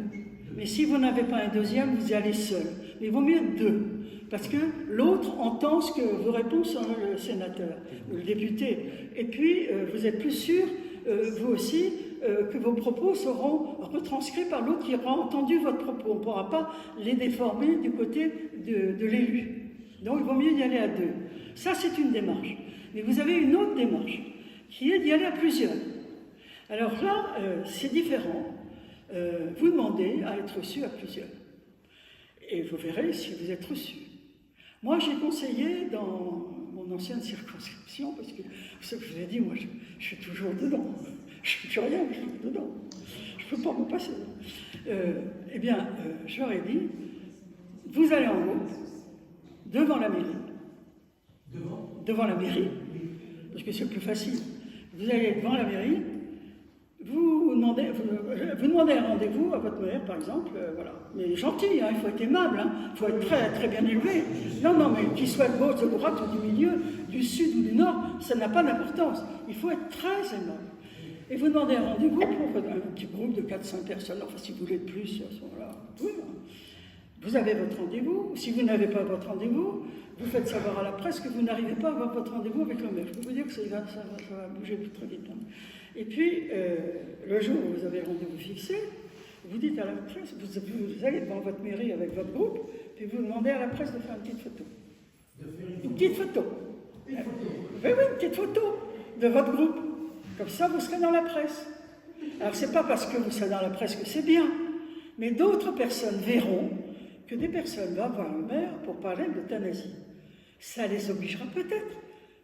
Mais si vous n'avez pas un deuxième, vous y allez seul. Mais il vaut mieux 2. Parce que l'autre entend ce que vous répond le sénateur ou le député. Et puis, vous êtes plus sûr, vous aussi, que vos propos seront retranscrits par l'autre qui aura entendu votre propos. On ne pourra pas les déformer du côté de l'élu. Donc, il vaut mieux y aller à 2. Ça, c'est une démarche. Mais vous avez une autre démarche, qui est d'y aller à plusieurs. Alors là, c'est différent. Vous demandez à être reçu à plusieurs. Et vous verrez si vous êtes reçu. Moi, j'ai conseillé dans mon ancienne circonscription, parce que ce que je vous ai dit, moi, je suis toujours dedans. Je ne suis plus rien, je suis dedans. Je ne peux pas me passer. Eh bien, je leur ai dit, vous allez en groupe, devant la mairie. Devant la mairie, parce que c'est plus facile. Vous allez devant la mairie, vous demandez un rendez-vous à votre maire, par exemple, voilà. Mais gentil, hein, il faut être aimable, hein, il faut être très, très bien élevé. Non, mais qu'il soit de gauche, de droite, ou du milieu, du sud ou du nord, ça n'a pas d'importance. Il faut être très aimable. Et vous demandez un rendez-vous pour un petit groupe de 400 personnes, enfin si vous voulez plus, à ce moment-là, oui. Vous avez votre rendez-vous, si vous n'avez pas votre rendez-vous, vous faites savoir à la presse que vous n'arrivez pas à avoir votre rendez-vous avec le maire. Je peux vous dire que ça va bouger très vite. Hein. Et puis, le jour où vous avez le rendez-vous fixé, vous dites à la presse, vous allez devant votre mairie avec votre groupe, puis vous demandez à la presse de faire une petite photo. Une petite photo. Oui, une petite photo de votre groupe. Comme ça, vous serez dans la presse. Alors, c'est pas parce que vous serez dans la presse que c'est bien, mais d'autres personnes verront que des personnes vont voir le maire pour parler de l'euthanasie. Ça les obligera peut-être,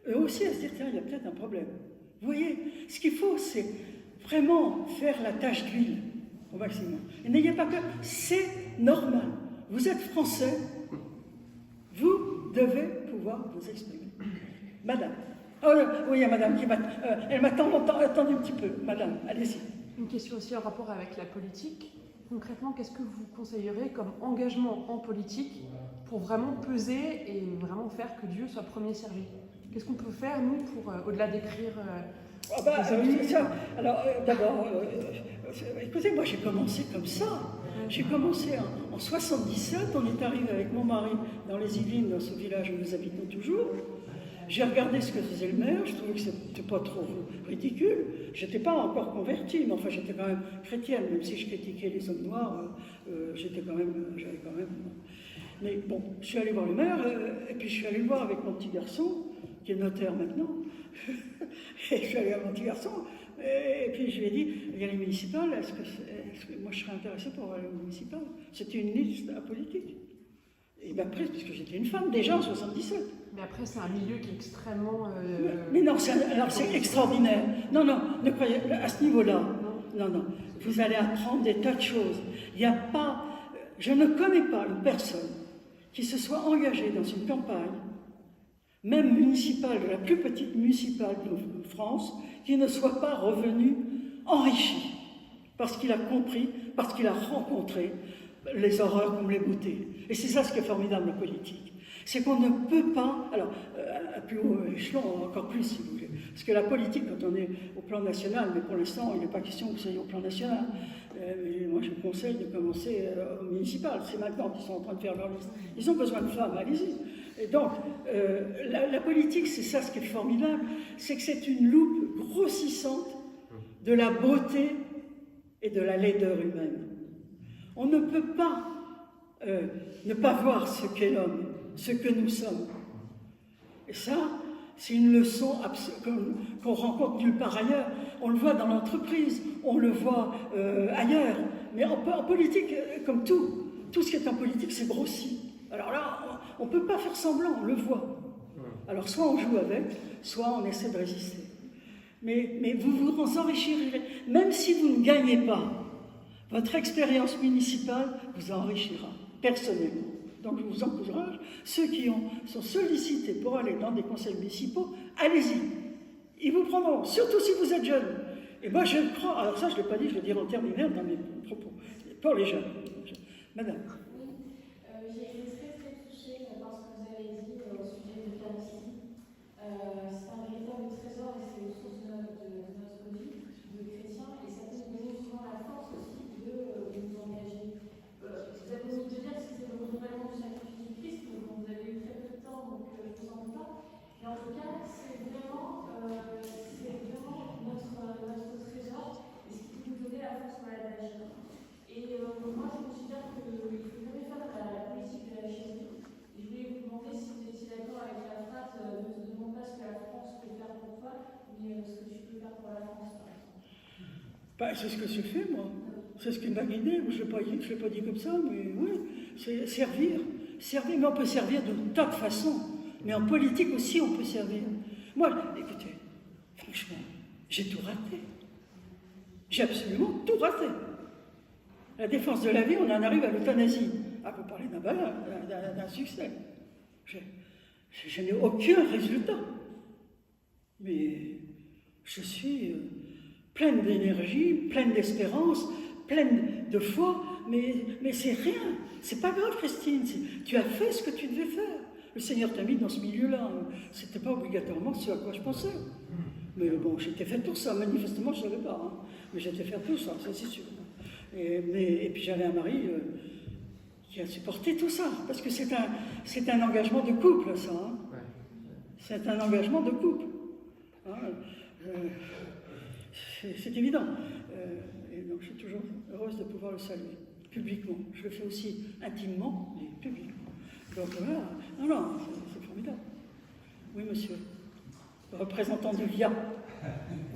eux aussi, à se dire, tiens, il y a peut-être un problème. Vous voyez, ce qu'il faut, c'est vraiment faire la tâche d'huile au maximum. Et n'ayez pas peur, c'est normal. Vous êtes français, vous devez pouvoir vous exprimer. Madame. Oh oui, il y a madame qui m'attend. Elle m'attend longtemps, attendez un petit peu. Madame, allez-y. Une question aussi en rapport avec la politique. Concrètement, qu'est-ce que vous conseillerez comme engagement en politique pour vraiment peser et vraiment faire que Dieu soit premier servi? Qu'est-ce qu'on peut faire, nous, pour, au-delà d'écrire ça. Alors, d'abord, écoutez, moi j'ai commencé comme ça. J'ai commencé en 77, on est arrivé avec mon mari dans les Yvelines, dans ce village où nous habitons toujours. J'ai regardé ce que faisait le maire, je trouvais que c'était pas trop ridicule. J'étais pas encore convertie, mais enfin j'étais quand même chrétienne, même si je critiquais les hommes noirs, j'avais quand même. Mais bon, je suis allée voir le maire, et puis je suis allée le voir avec mon petit garçon, qui est notaire maintenant. Et je suis allée voir mon petit garçon, et puis je lui ai dit, il y a les municipales, est-ce que moi je serais intéressée pour aller aux municipales? C'était une liste apolitique. Et bien après, parce que j'étais une femme, déjà en 77. Mais après, c'est un milieu qui est extrêmement... Mais non, c'est extraordinaire. Non, ne croyez à ce niveau-là. Non. Vous allez apprendre des tas de choses. Il n'y a pas... Je ne connais pas une personne qui se soit engagée dans une campagne, même municipale, la plus petite municipale de France, qui ne soit pas revenu enrichi, parce qu'il a compris, parce qu'il a rencontré les horreurs comme les beautés. Et c'est ça ce qui est formidable, la politique. C'est qu'on ne peut pas, alors à plus haut échelon, encore plus si vous voulez, parce que la politique, quand on est au plan national, mais pour l'instant, il n'est pas question que vous soyez au plan national. Moi, je vous conseille de commencer au municipal. C'est maintenant qu'ils sont en train de faire leur liste. Ils ont besoin de femmes, allez-y. Et donc, la politique, c'est ça ce qui est formidable, c'est que c'est une loupe grossissante de la beauté et de la laideur humaine. On ne peut pas ne pas voir ce qu'est l'homme, ce que nous sommes. Et ça, c'est une leçon qu'on rencontre nulle part ailleurs. On le voit dans l'entreprise, on le voit ailleurs. Mais en politique, comme tout ce qui est en politique, c'est grossi. Alors là, on ne peut pas faire semblant, on le voit. Alors soit on joue avec, soit on essaie de résister. Mais vous vous enrichirez. Même si vous ne gagnez pas, votre expérience municipale vous enrichira, personnellement. Donc je vous encourage, ceux qui sont sollicités pour aller dans des conseils municipaux, allez-y. Ils vous prendront, surtout si vous êtes jeune. Et moi je crois, alors ça je ne l'ai pas dit, je le dirai en terminant dans mes propos, pour les jeunes. Madame. Oui, j'ai été très touchée par ce que vous avez dit au sujet de l'Eucharistie. C'est un véritable trésor et c'est aux sources de notre vie, de chrétiens, et ça peut nous donner souvent la force aussi de nous engager. Vous avez besoin de dire que c'était le renouvellement du sacrifice du Christ, donc vous avez eu très peu de temps, donc je ne vous en veux pas. Mais en tout cas, c'est vraiment notre trésor et ce qui peut nous donner la force pour d'agir. Et moi, je considère qu'il ne faut jamais faire la politique de la chérie. Et je voulais vous demander si vous étiez d'accord avec la phrase ne te demande pas ce que la France peut faire pour toi, mais ce que tu peux faire pour la France, par exemple. C'est ce que je fais, moi. C'est ce qui m'a guidé. Je ne l'ai pas dit comme ça, mais oui, c'est servir. Servir, mais on peut servir de tas de façons. Mais en politique aussi, on peut servir. Moi, écoutez, franchement, j'ai tout raté. J'ai absolument tout raté. La défense de la vie, on en arrive à l'euthanasie. Ah, vous parlez d'un succès. Je n'ai aucun résultat. Mais je suis pleine d'énergie, pleine d'espérance, pleine de foi, mais c'est rien. C'est pas grave, Christine. Tu as fait ce que tu devais faire. Le Seigneur t'a mis dans ce milieu-là. C'était pas obligatoirement ce à quoi je pensais. Mais bon, j'étais faite pour ça. Manifestement, je ne savais pas. Mais j'étais faite pour ça, ça c'est sûr. Et puis j'avais un mari qui a supporté tout ça. Parce que c'est un engagement de couple, ça. C'est un engagement de couple. C'est évident. Et donc je suis toujours heureuse de pouvoir le saluer publiquement. Je le fais aussi intimement, mais publiquement. Donc voilà, non, c'est formidable. Oui, monsieur. Le représentant du VIA.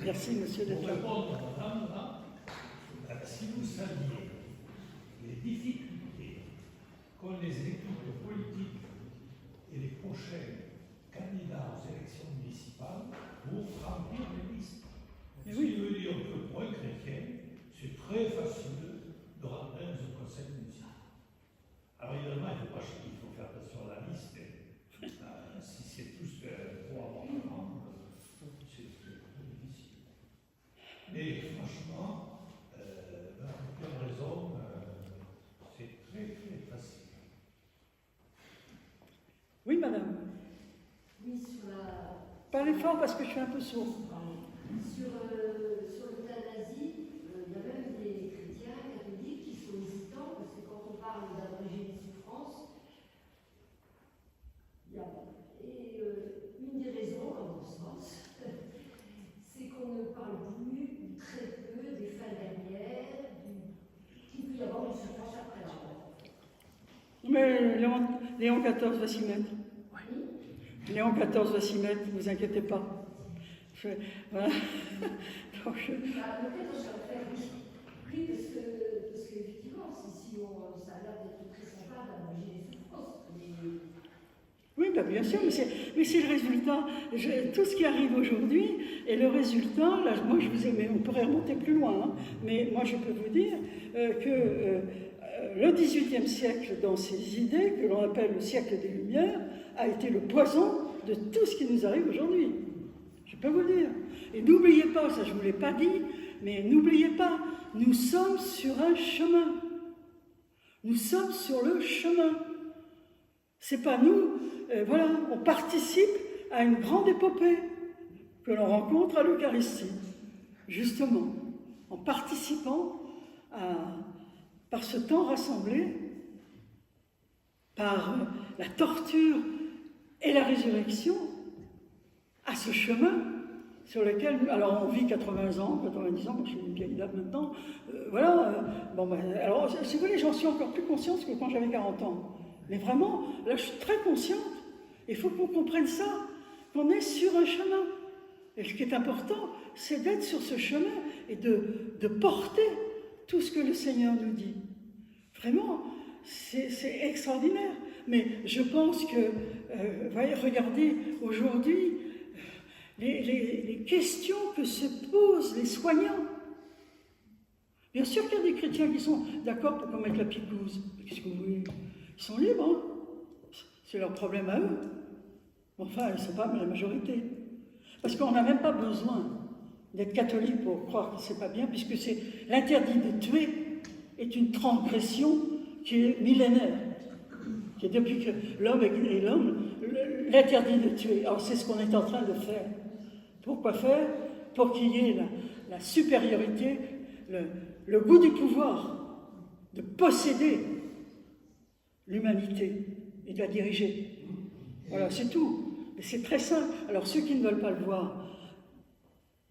Merci, monsieur, d'être là. Si vous saviez les difficultés qu'ont les équipes politiques et les prochains candidats aux élections municipales pour remplir les listes. Ce qui veut dire que pour un chrétien, c'est très facile de rentrer dans un conseil municipal. Alors évidemment, il faut faire attention à la liste. Si c'est plus que 3 avortements, c'est très difficile. Mais franchement, pour quelle raison, c'est très très facile. Oui, madame. Oui, sur la... Parlez fort parce que je suis un peu sourd. Sur l'euthanasie, il y a même des chrétiens catholiques qui sont hésitants parce que quand on parle d'abréger les souffrances, il y a... Et une des raisons, à mon sens, c'est qu'on ne parle plus, très peu, des fins dernières, qu'il peut y avoir une souffrance après la mort. Mais Léon XIV va s'y mettre. Léon XIV va s'y mettre, ne vous inquiétez pas. Voilà. Donc, peut-être ça va faire oui, parce qu'effectivement, ça a l'air d'être très sympa d'abroger les souffrances. Oui, bah bien sûr, mais c'est le résultat. Tout ce qui arrive aujourd'hui est le résultat. Là, moi, je vous ai, mais on pourrait remonter plus loin, hein, mais moi, je peux vous dire que le XVIIIe siècle, dans ses idées, que l'on appelle le siècle des Lumières, a été le poison de tout ce qui nous arrive aujourd'hui. Je peux vous le dire. Et n'oubliez pas, ça je ne vous l'ai pas dit, mais n'oubliez pas, nous sommes sur un chemin. Nous sommes sur le chemin. C'est pas nous, voilà, on participe à une grande épopée que l'on rencontre à l'Eucharistie, justement, en participant par ce temps rassemblé, par la torture et la résurrection, à ce chemin sur lequel, alors on vit 80 ans, 90 ans, moi je suis une vieille dame maintenant, voilà, bon ben, alors si vous voulez, j'en suis encore plus consciente que quand j'avais 40 ans. Mais vraiment, là je suis très consciente, il faut qu'on comprenne ça, qu'on est sur un chemin. Et ce qui est important, c'est d'être sur ce chemin et de porter tout ce que le Seigneur nous dit. Vraiment, c'est extraordinaire. Mais je pense que, voyez, regardez, aujourd'hui, les questions que se posent les soignants. Bien sûr qu'il y a des chrétiens qui sont d'accord pour qu'on mette la picouse. Qu'est-ce que vous voulez? Ils sont libres, hein? C'est leur problème à eux. Enfin, ils ne sont pas la majorité. Parce qu'on n'a même pas besoin d'être catholique pour croire que ce n'est pas bien, puisque c'est l'interdit de tuer est une transgression qui est millénaire. Qui est depuis que l'homme est l'homme, l'interdit de tuer. Alors c'est ce qu'on est en train de faire. Pourquoi faire? Pour qu'il y ait la supériorité, le goût du pouvoir, de posséder l'humanité et de la diriger. Voilà, c'est tout. Et c'est très simple. Alors ceux qui ne veulent pas le voir,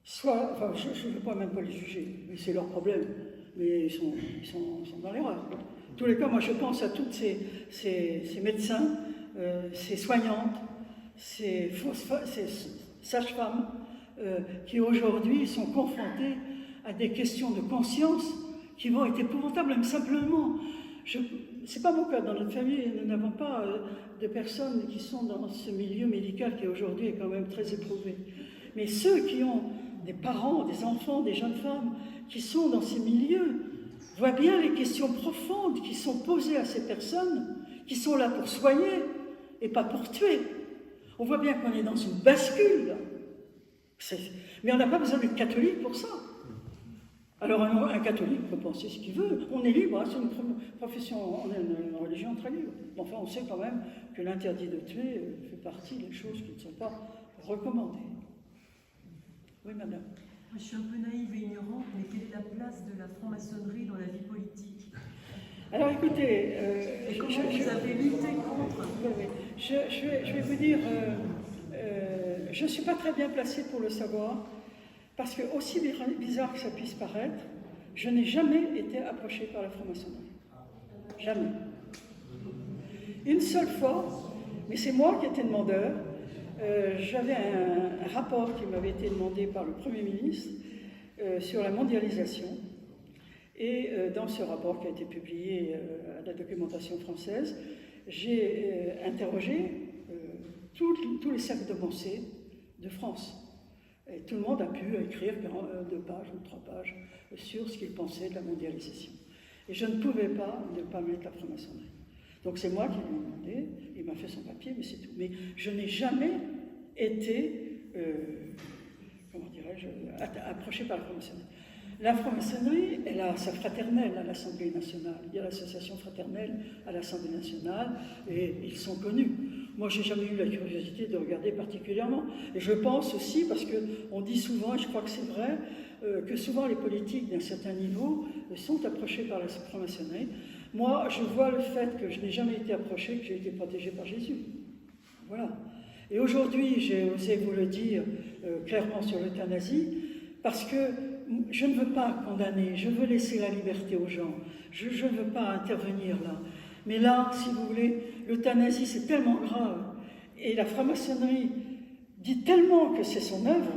soit, enfin, je ne veux pas même pas les juger, mais c'est leur problème. Mais ils sont dans l'erreur. En tous les cas, moi je pense à toutes ces médecins, ces soignantes, ces sages-femmes qui aujourd'hui sont confrontées à des questions de conscience qui vont être épouvantables, même simplement. C'est pas mon cas, dans notre famille, nous n'avons pas de personnes qui sont dans ce milieu médical qui aujourd'hui est quand même très éprouvé. Mais ceux qui ont des parents, des enfants, des jeunes femmes qui sont dans ces milieux voient bien les questions profondes qui sont posées à ces personnes qui sont là pour soigner et pas pour tuer. On voit bien qu'on est dans une bascule. Mais on n'a pas besoin d'être catholique pour ça. Alors un catholique peut penser ce qu'il veut, on est libre, hein, c'est une profession, on est une religion très libre. Enfin, on sait quand même que l'interdit de tuer fait partie des choses qui ne sont pas recommandées. Oui, madame. Je suis un peu naïve et ignorante, mais quelle est la place de la franc-maçonnerie dans la vie politique? Alors écoutez, comment vous avez lutté contre? Je vais vous dire, je ne suis pas très bien placée pour le savoir. Parce que, aussi bizarre que ça puisse paraître, je n'ai jamais été approchée par la franc-maçonnerie. Jamais. Une seule fois, mais c'est moi qui étais demandeur, j'avais un rapport qui m'avait été demandé par le Premier ministre sur la mondialisation. Et dans ce rapport qui a été publié à la documentation française, j'ai interrogé tous les cercles de pensée de France. Et tout le monde a pu écrire 2 pages ou 3 pages sur ce qu'il pensait de la mondialisation. Et je ne pouvais pas ne pas mettre la franc-maçonnerie. Donc c'est moi qui lui ai demandé, il m'a fait son papier, mais c'est tout. Mais je n'ai jamais été, comment dirais-je, approché par la franc-maçonnerie. La franc-maçonnerie, elle a sa fraternelle à l'Assemblée nationale. Il y a l'association fraternelle à l'Assemblée nationale et ils sont connus. Moi, je n'ai jamais eu la curiosité de regarder particulièrement. Et je pense aussi, parce qu'on dit souvent, et je crois que c'est vrai, que souvent les politiques d'un certain niveau sont approchés par la franc-maçonnerie. Moi, je vois le fait que je n'ai jamais été approché, que j'ai été protégé par Jésus. Voilà. Et aujourd'hui, j'ai osé vous le dire clairement sur l'euthanasie, parce que je ne veux pas condamner, je veux laisser la liberté aux gens. Je ne veux pas intervenir là. Mais là, si vous voulez, l'euthanasie, c'est tellement grave, et la franc-maçonnerie dit tellement que c'est son œuvre,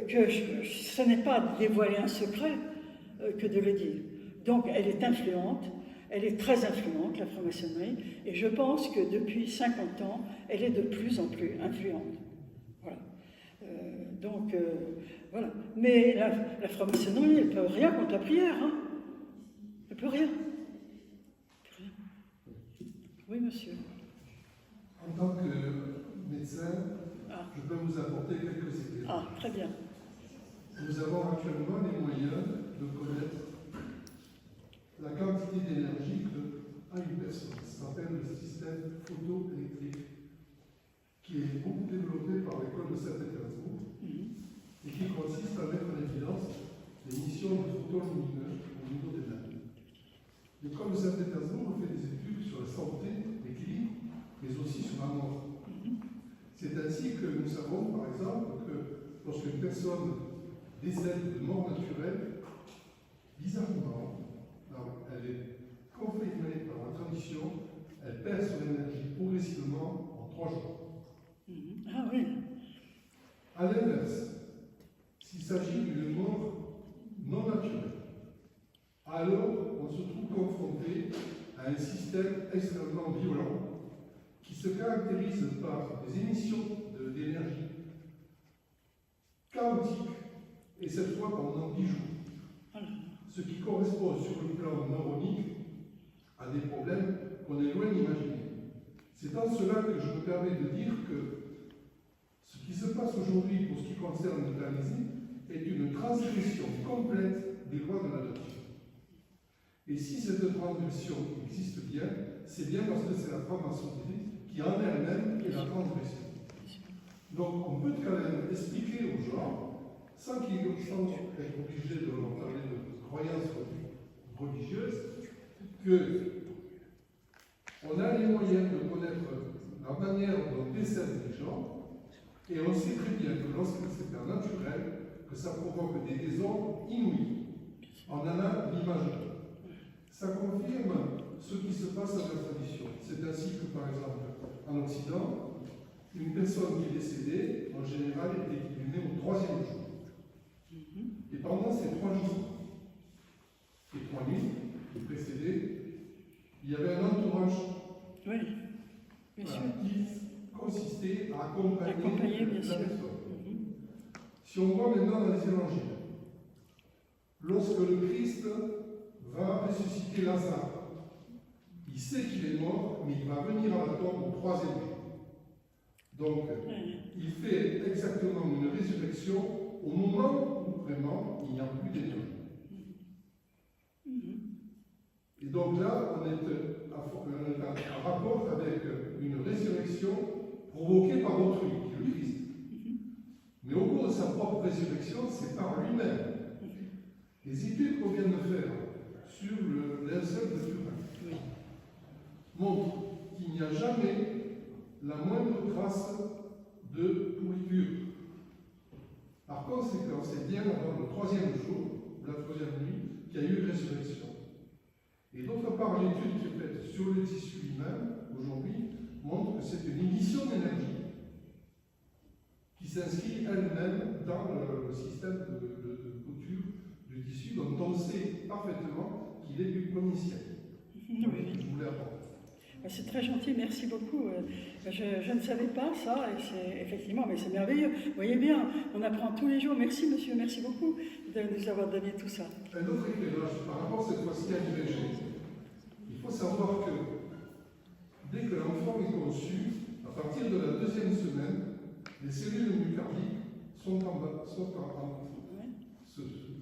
que ce n'est pas de dévoiler un secret que de le dire. Donc, elle est influente, elle est très influente, la franc-maçonnerie, et je pense que depuis 50 ans, elle est de plus en plus influente. Voilà. Voilà. Mais la franc-maçonnerie, elle ne peut rien contre la prière, hein. Elle ne peut rien. Oui, monsieur. En tant que médecin, je peux vous apporter quelques idées. Ah, très bien. Nous avons actuellement les moyens de connaître la quantité d'énergie qu'a une personne. Ça s'appelle le système photoélectrique, qui est beaucoup développé par l'école de Saint-Pétersbourg et qui consiste à mettre en évidence l'émission de photons lumineux au niveau des nerfs. L'école de Saint-Pétersbourg fait des études sur la santé, l'équilibre, mais aussi sur la mort. C'est ainsi que nous savons, par exemple, que lorsqu'une personne décède de mort naturelle, bizarrement, elle est confirmée par la tradition, elle perd son énergie progressivement en 3 jours. Ah oui. À l'inverse, s'il s'agit d'une mort non naturelle, alors on se trouve confronté à un système extrêmement violent qui se caractérise par des émissions d'énergie chaotiques, et cette fois pendant 10 jours. Ce qui correspond sur le plan neuronique à des problèmes qu'on est loin d'imaginer. C'est en cela que je me permets de dire que ce qui se passe aujourd'hui pour ce qui concerne l'euthanasie est une transgression complète des lois de la nature. Et si cette transgression existe bien, c'est bien parce que c'est la franc-maçonnerie qui en elle-même est la transgression. Donc on peut quand même expliquer aux gens, sans qu'ils être obligés de leur parler de croyances religieuses, qu'on a les moyens de connaître la manière dont décèdent les gens, et on sait très bien que lorsque c'est un naturel, que ça provoque des désordres inouïs. On en a l'image. Ça confirme ce qui se passe dans la tradition. C'est ainsi que, par exemple, en Occident, une personne qui est décédée, en général, est inhumée au 3e jour. Et pendant ces 3 jours et 3 nuits qui précédaient, il y avait un entourage qui consistait à accompagner la personne. Si on voit maintenant dans les évangiles, lorsque le Christ va ressusciter Lazare, il sait qu'il est mort, mais il va venir à la tombe au 3e jour. Donc, il fait exactement une résurrection au moment où vraiment il n'y a plus d'énergie. Et donc là, on est en rapport avec une résurrection provoquée par autrui, qui est le Christ. Mais au cours de sa propre résurrection, c'est par lui-même. Les études qu'on vient de faire sur le linceul de Turin montrent qu'il n'y a jamais la moindre trace de pourriture. Par conséquent, c'est bien avant le 3e jour, la 3e nuit, qu'il y a eu résurrection. Et d'autre part, l'étude qui est faite sur le tissu humain, aujourd'hui, montre que c'est une émission d'énergie qui s'inscrit elle-même dans le système de couture du tissu, dont on sait parfaitement qu'il est du 1er siècle. Je voulais apporter. C'est très gentil, merci beaucoup. Je ne savais pas ça, et c'est effectivement, mais c'est merveilleux. Vous voyez bien, on apprend tous les jours. Merci monsieur, merci beaucoup de nous avoir donné tout ça. Un autre éclairage par rapport cette fois-ci à l'IVG. Il faut savoir que dès que l'enfant est conçu, à partir de la 2e semaine, les cellules myocardiques se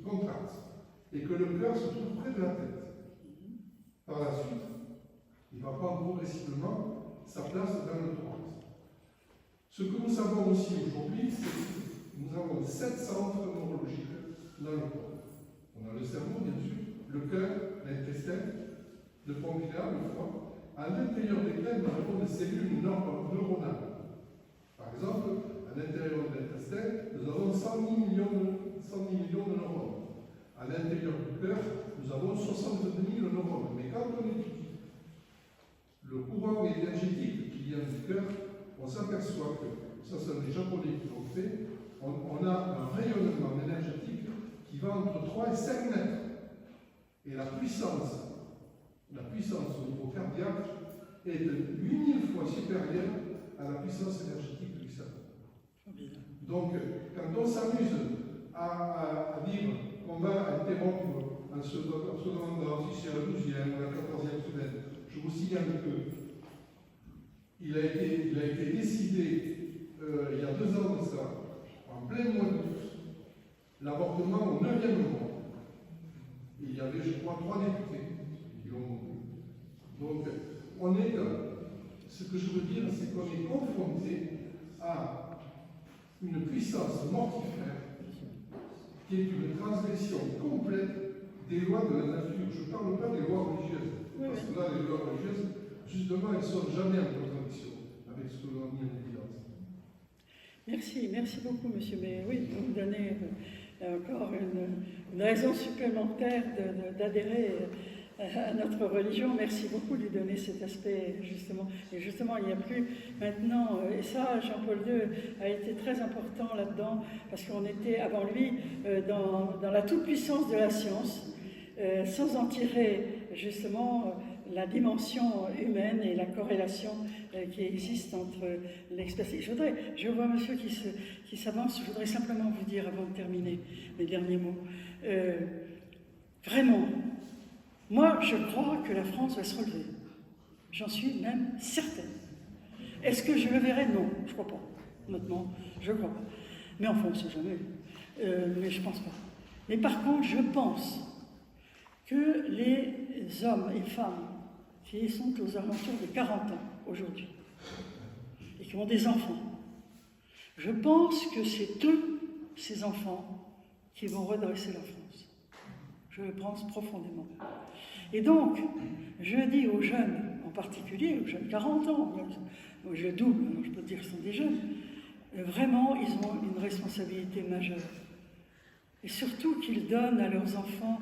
contractent et que le cœur se trouve près de la tête. Par la suite, il va prendre progressivement sa place dans le thorax. Ce que nous savons aussi aujourd'hui, c'est que nous avons 7 centres neurologiques dans le corps. On a le cerveau, bien sûr, le cœur, l'intestin, le pancréas, le foie. À l'intérieur desquels nous avons des cellules neuronales. Par exemple, à l'intérieur de l'intestin, nous avons 110 millions de neurones. À l'intérieur du cœur, nous avons 62 000 neurones. Mais quand on étudie énergétique qui vient du cœur, on s'aperçoit que, ça c'est des Japonais qui l'ont fait, on a un rayonnement énergétique qui va entre 3 et 5 mètres. Et la puissance au niveau cardiaque est de 8000 fois supérieure à la puissance énergétique du cerveau. Donc, quand on s'amuse à dire qu'on va interrompre en se demandant si c'est la 12e ou la 14e semaine, je vous signale qu'il a été décidé il y a 2 ans de ça, en plein mois d'août, l'avortement au 9e mois. Il y avait, je crois, 3 députés qui l'ont voté. Donc, on est ce que je veux dire, c'est qu'on est confronté à une puissance mortifère qui est une transgression complète des lois de la nature. Je ne parle pas des lois religieuses, parce que là, les lois religieuses, justement, elles ne sont jamais en contradiction avec ce que l'on a mis en évidence. Merci beaucoup, monsieur. Mais oui, vous me donnez encore une raison supplémentaire d'adhérer à notre religion. Merci beaucoup de lui donner cet aspect, justement. Et justement, il n'y a plus maintenant, et ça, Jean-Paul II a été très important là-dedans, parce qu'on était, avant lui, dans la toute-puissance de la science, sans en tirer, justement, la dimension humaine et la corrélation qui existe entre l'expertise. Je vois monsieur qui s'avance, je voudrais simplement vous dire, avant de terminer mes derniers mots, vraiment, moi je crois que la France va se relever. J'en suis même certaine. Est-ce que je le verrai? Non, je ne crois pas. Honnêtement, je ne crois pas. Mais enfin, on ne sait jamais. Mais je ne pense pas. Mais par contre, je pense que les hommes et femmes qui sont aux alentours de 40 ans aujourd'hui et qui ont des enfants, je pense que c'est eux, ces enfants, qui vont redresser la France. Je le pense profondément. Et donc, je dis aux jeunes, en particulier aux jeunes 40 ans, je double, alors je peux dire qu'ils sont des jeunes, vraiment, ils ont une responsabilité majeure. Et surtout qu'ils donnent à leurs enfants,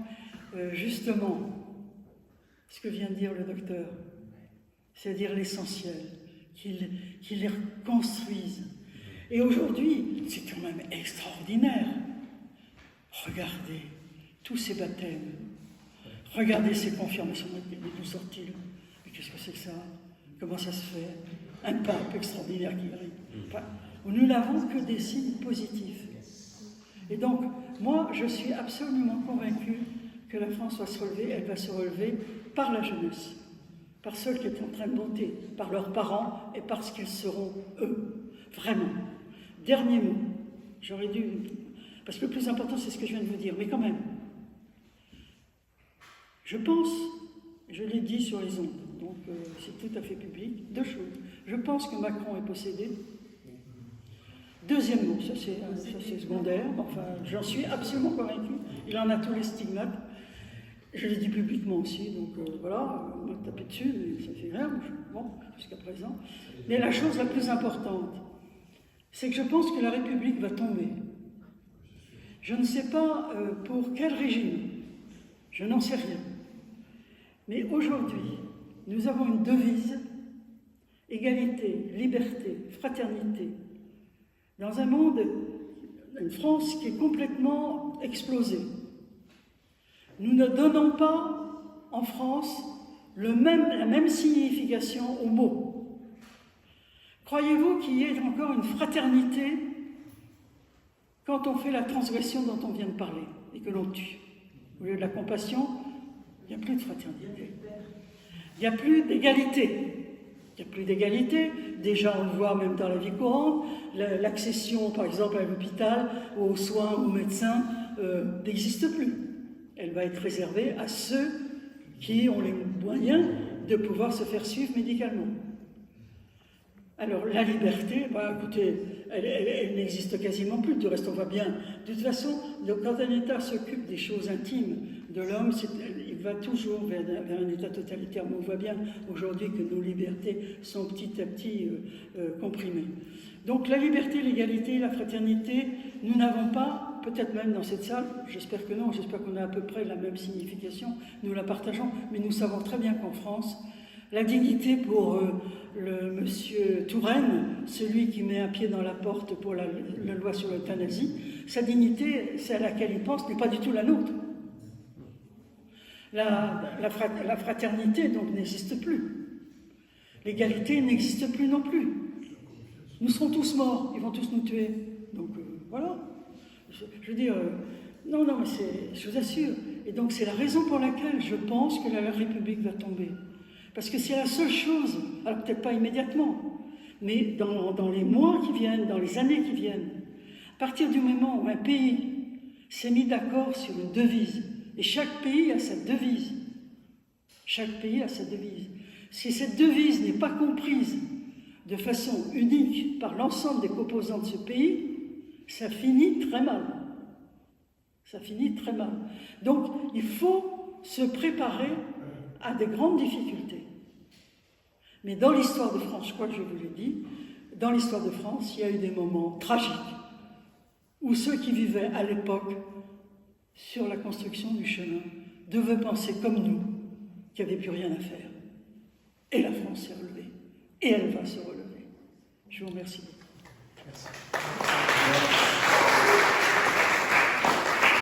justement, ce que vient de dire le docteur, c'est-à-dire l'essentiel, qu'ils les reconstruisent. Et aujourd'hui, c'est quand même extraordinaire. Regardez tous ces baptêmes, regardez ces confirmations, d'où sortent-ils? Mais qu'est-ce que c'est que ça? Comment ça se fait? Un pape extraordinaire qui arrive. Enfin, nous n'avons que des signes positifs. Et donc, moi, je suis absolument convaincue que la France va se relever. Elle va se relever par la jeunesse, par ceux qui sont en train de monter, par leurs parents et parce qu'ils seront eux. Vraiment. Dernier mot. J'aurais dû... Parce que le plus important, c'est ce que je viens de vous dire. Mais quand même, je pense, je l'ai dit sur les ondes, donc c'est tout à fait public, 2 choses. Je pense que Macron est possédé. Deuxième mot, ça c'est secondaire, enfin, j'en suis absolument convaincue. Il en a tous les stigmates. Je l'ai dit publiquement aussi, donc voilà, on m'a tapé dessus, mais ça fait rien, bon, jusqu'à présent. Mais la chose la plus importante, c'est que je pense que la République va tomber. Je ne sais pas pour quel régime, je n'en sais rien. Mais aujourd'hui, nous avons une devise, égalité, liberté, fraternité, dans un monde, une France qui est complètement explosée. Nous ne donnons pas, en France, la même signification aux mots. Croyez-vous qu'il y ait encore une fraternité quand on fait la transgression dont on vient de parler et que l'on tue? Au lieu de la compassion, il n'y a plus de fraternité. Il n'y a plus d'égalité. Il n'y a plus d'égalité. Déjà, on le voit même dans la vie courante. L'accession, par exemple, à l'hôpital, aux soins, aux médecins, n'existe plus. Elle va être réservée à ceux qui ont les moyens de pouvoir se faire suivre médicalement. Alors, la liberté, bah, écoutez, elle n'existe quasiment plus. Du reste, on voit bien. De toute façon, quand un État s'occupe des choses intimes de l'homme, il va toujours vers un État totalitaire. Mais on voit bien aujourd'hui que nos libertés sont petit à petit comprimées. Donc, la liberté, l'égalité, la fraternité, nous n'avons pas, peut-être même dans cette salle, j'espère que non, j'espère qu'on a à peu près la même signification, nous la partageons, mais nous savons très bien qu'en France, La dignité pour le monsieur Touraine, celui qui met un pied dans la porte pour la loi sur l'euthanasie, sa dignité, celle à laquelle il pense, n'est pas du tout la nôtre. La fraternité, donc, n'existe plus. L'égalité n'existe plus non plus. Nous serons tous morts, ils vont tous nous tuer. Donc, voilà. Je veux dire, non, mais je vous assure. Et donc, c'est la raison pour laquelle je pense que la République va tomber. Parce que c'est la seule chose, alors peut-être pas immédiatement, mais dans les mois qui viennent, dans les années qui viennent, à partir du moment où un pays s'est mis d'accord sur une devise, et chaque pays a sa devise, chaque pays a sa devise. Si cette devise n'est pas comprise de façon unique par l'ensemble des composants de ce pays, ça finit très mal. Ça finit très mal. Donc, il faut se préparer à des grandes difficultés. Mais dans l'histoire de France, je crois que je vous l'ai dit, dans l'histoire de France, il y a eu des moments tragiques où ceux qui vivaient à l'époque sur la construction du chemin devaient penser comme nous qu'il n'y avait plus rien à faire. Et la France s'est relevée. Et elle va se relever. Je vous remercie beaucoup. Merci.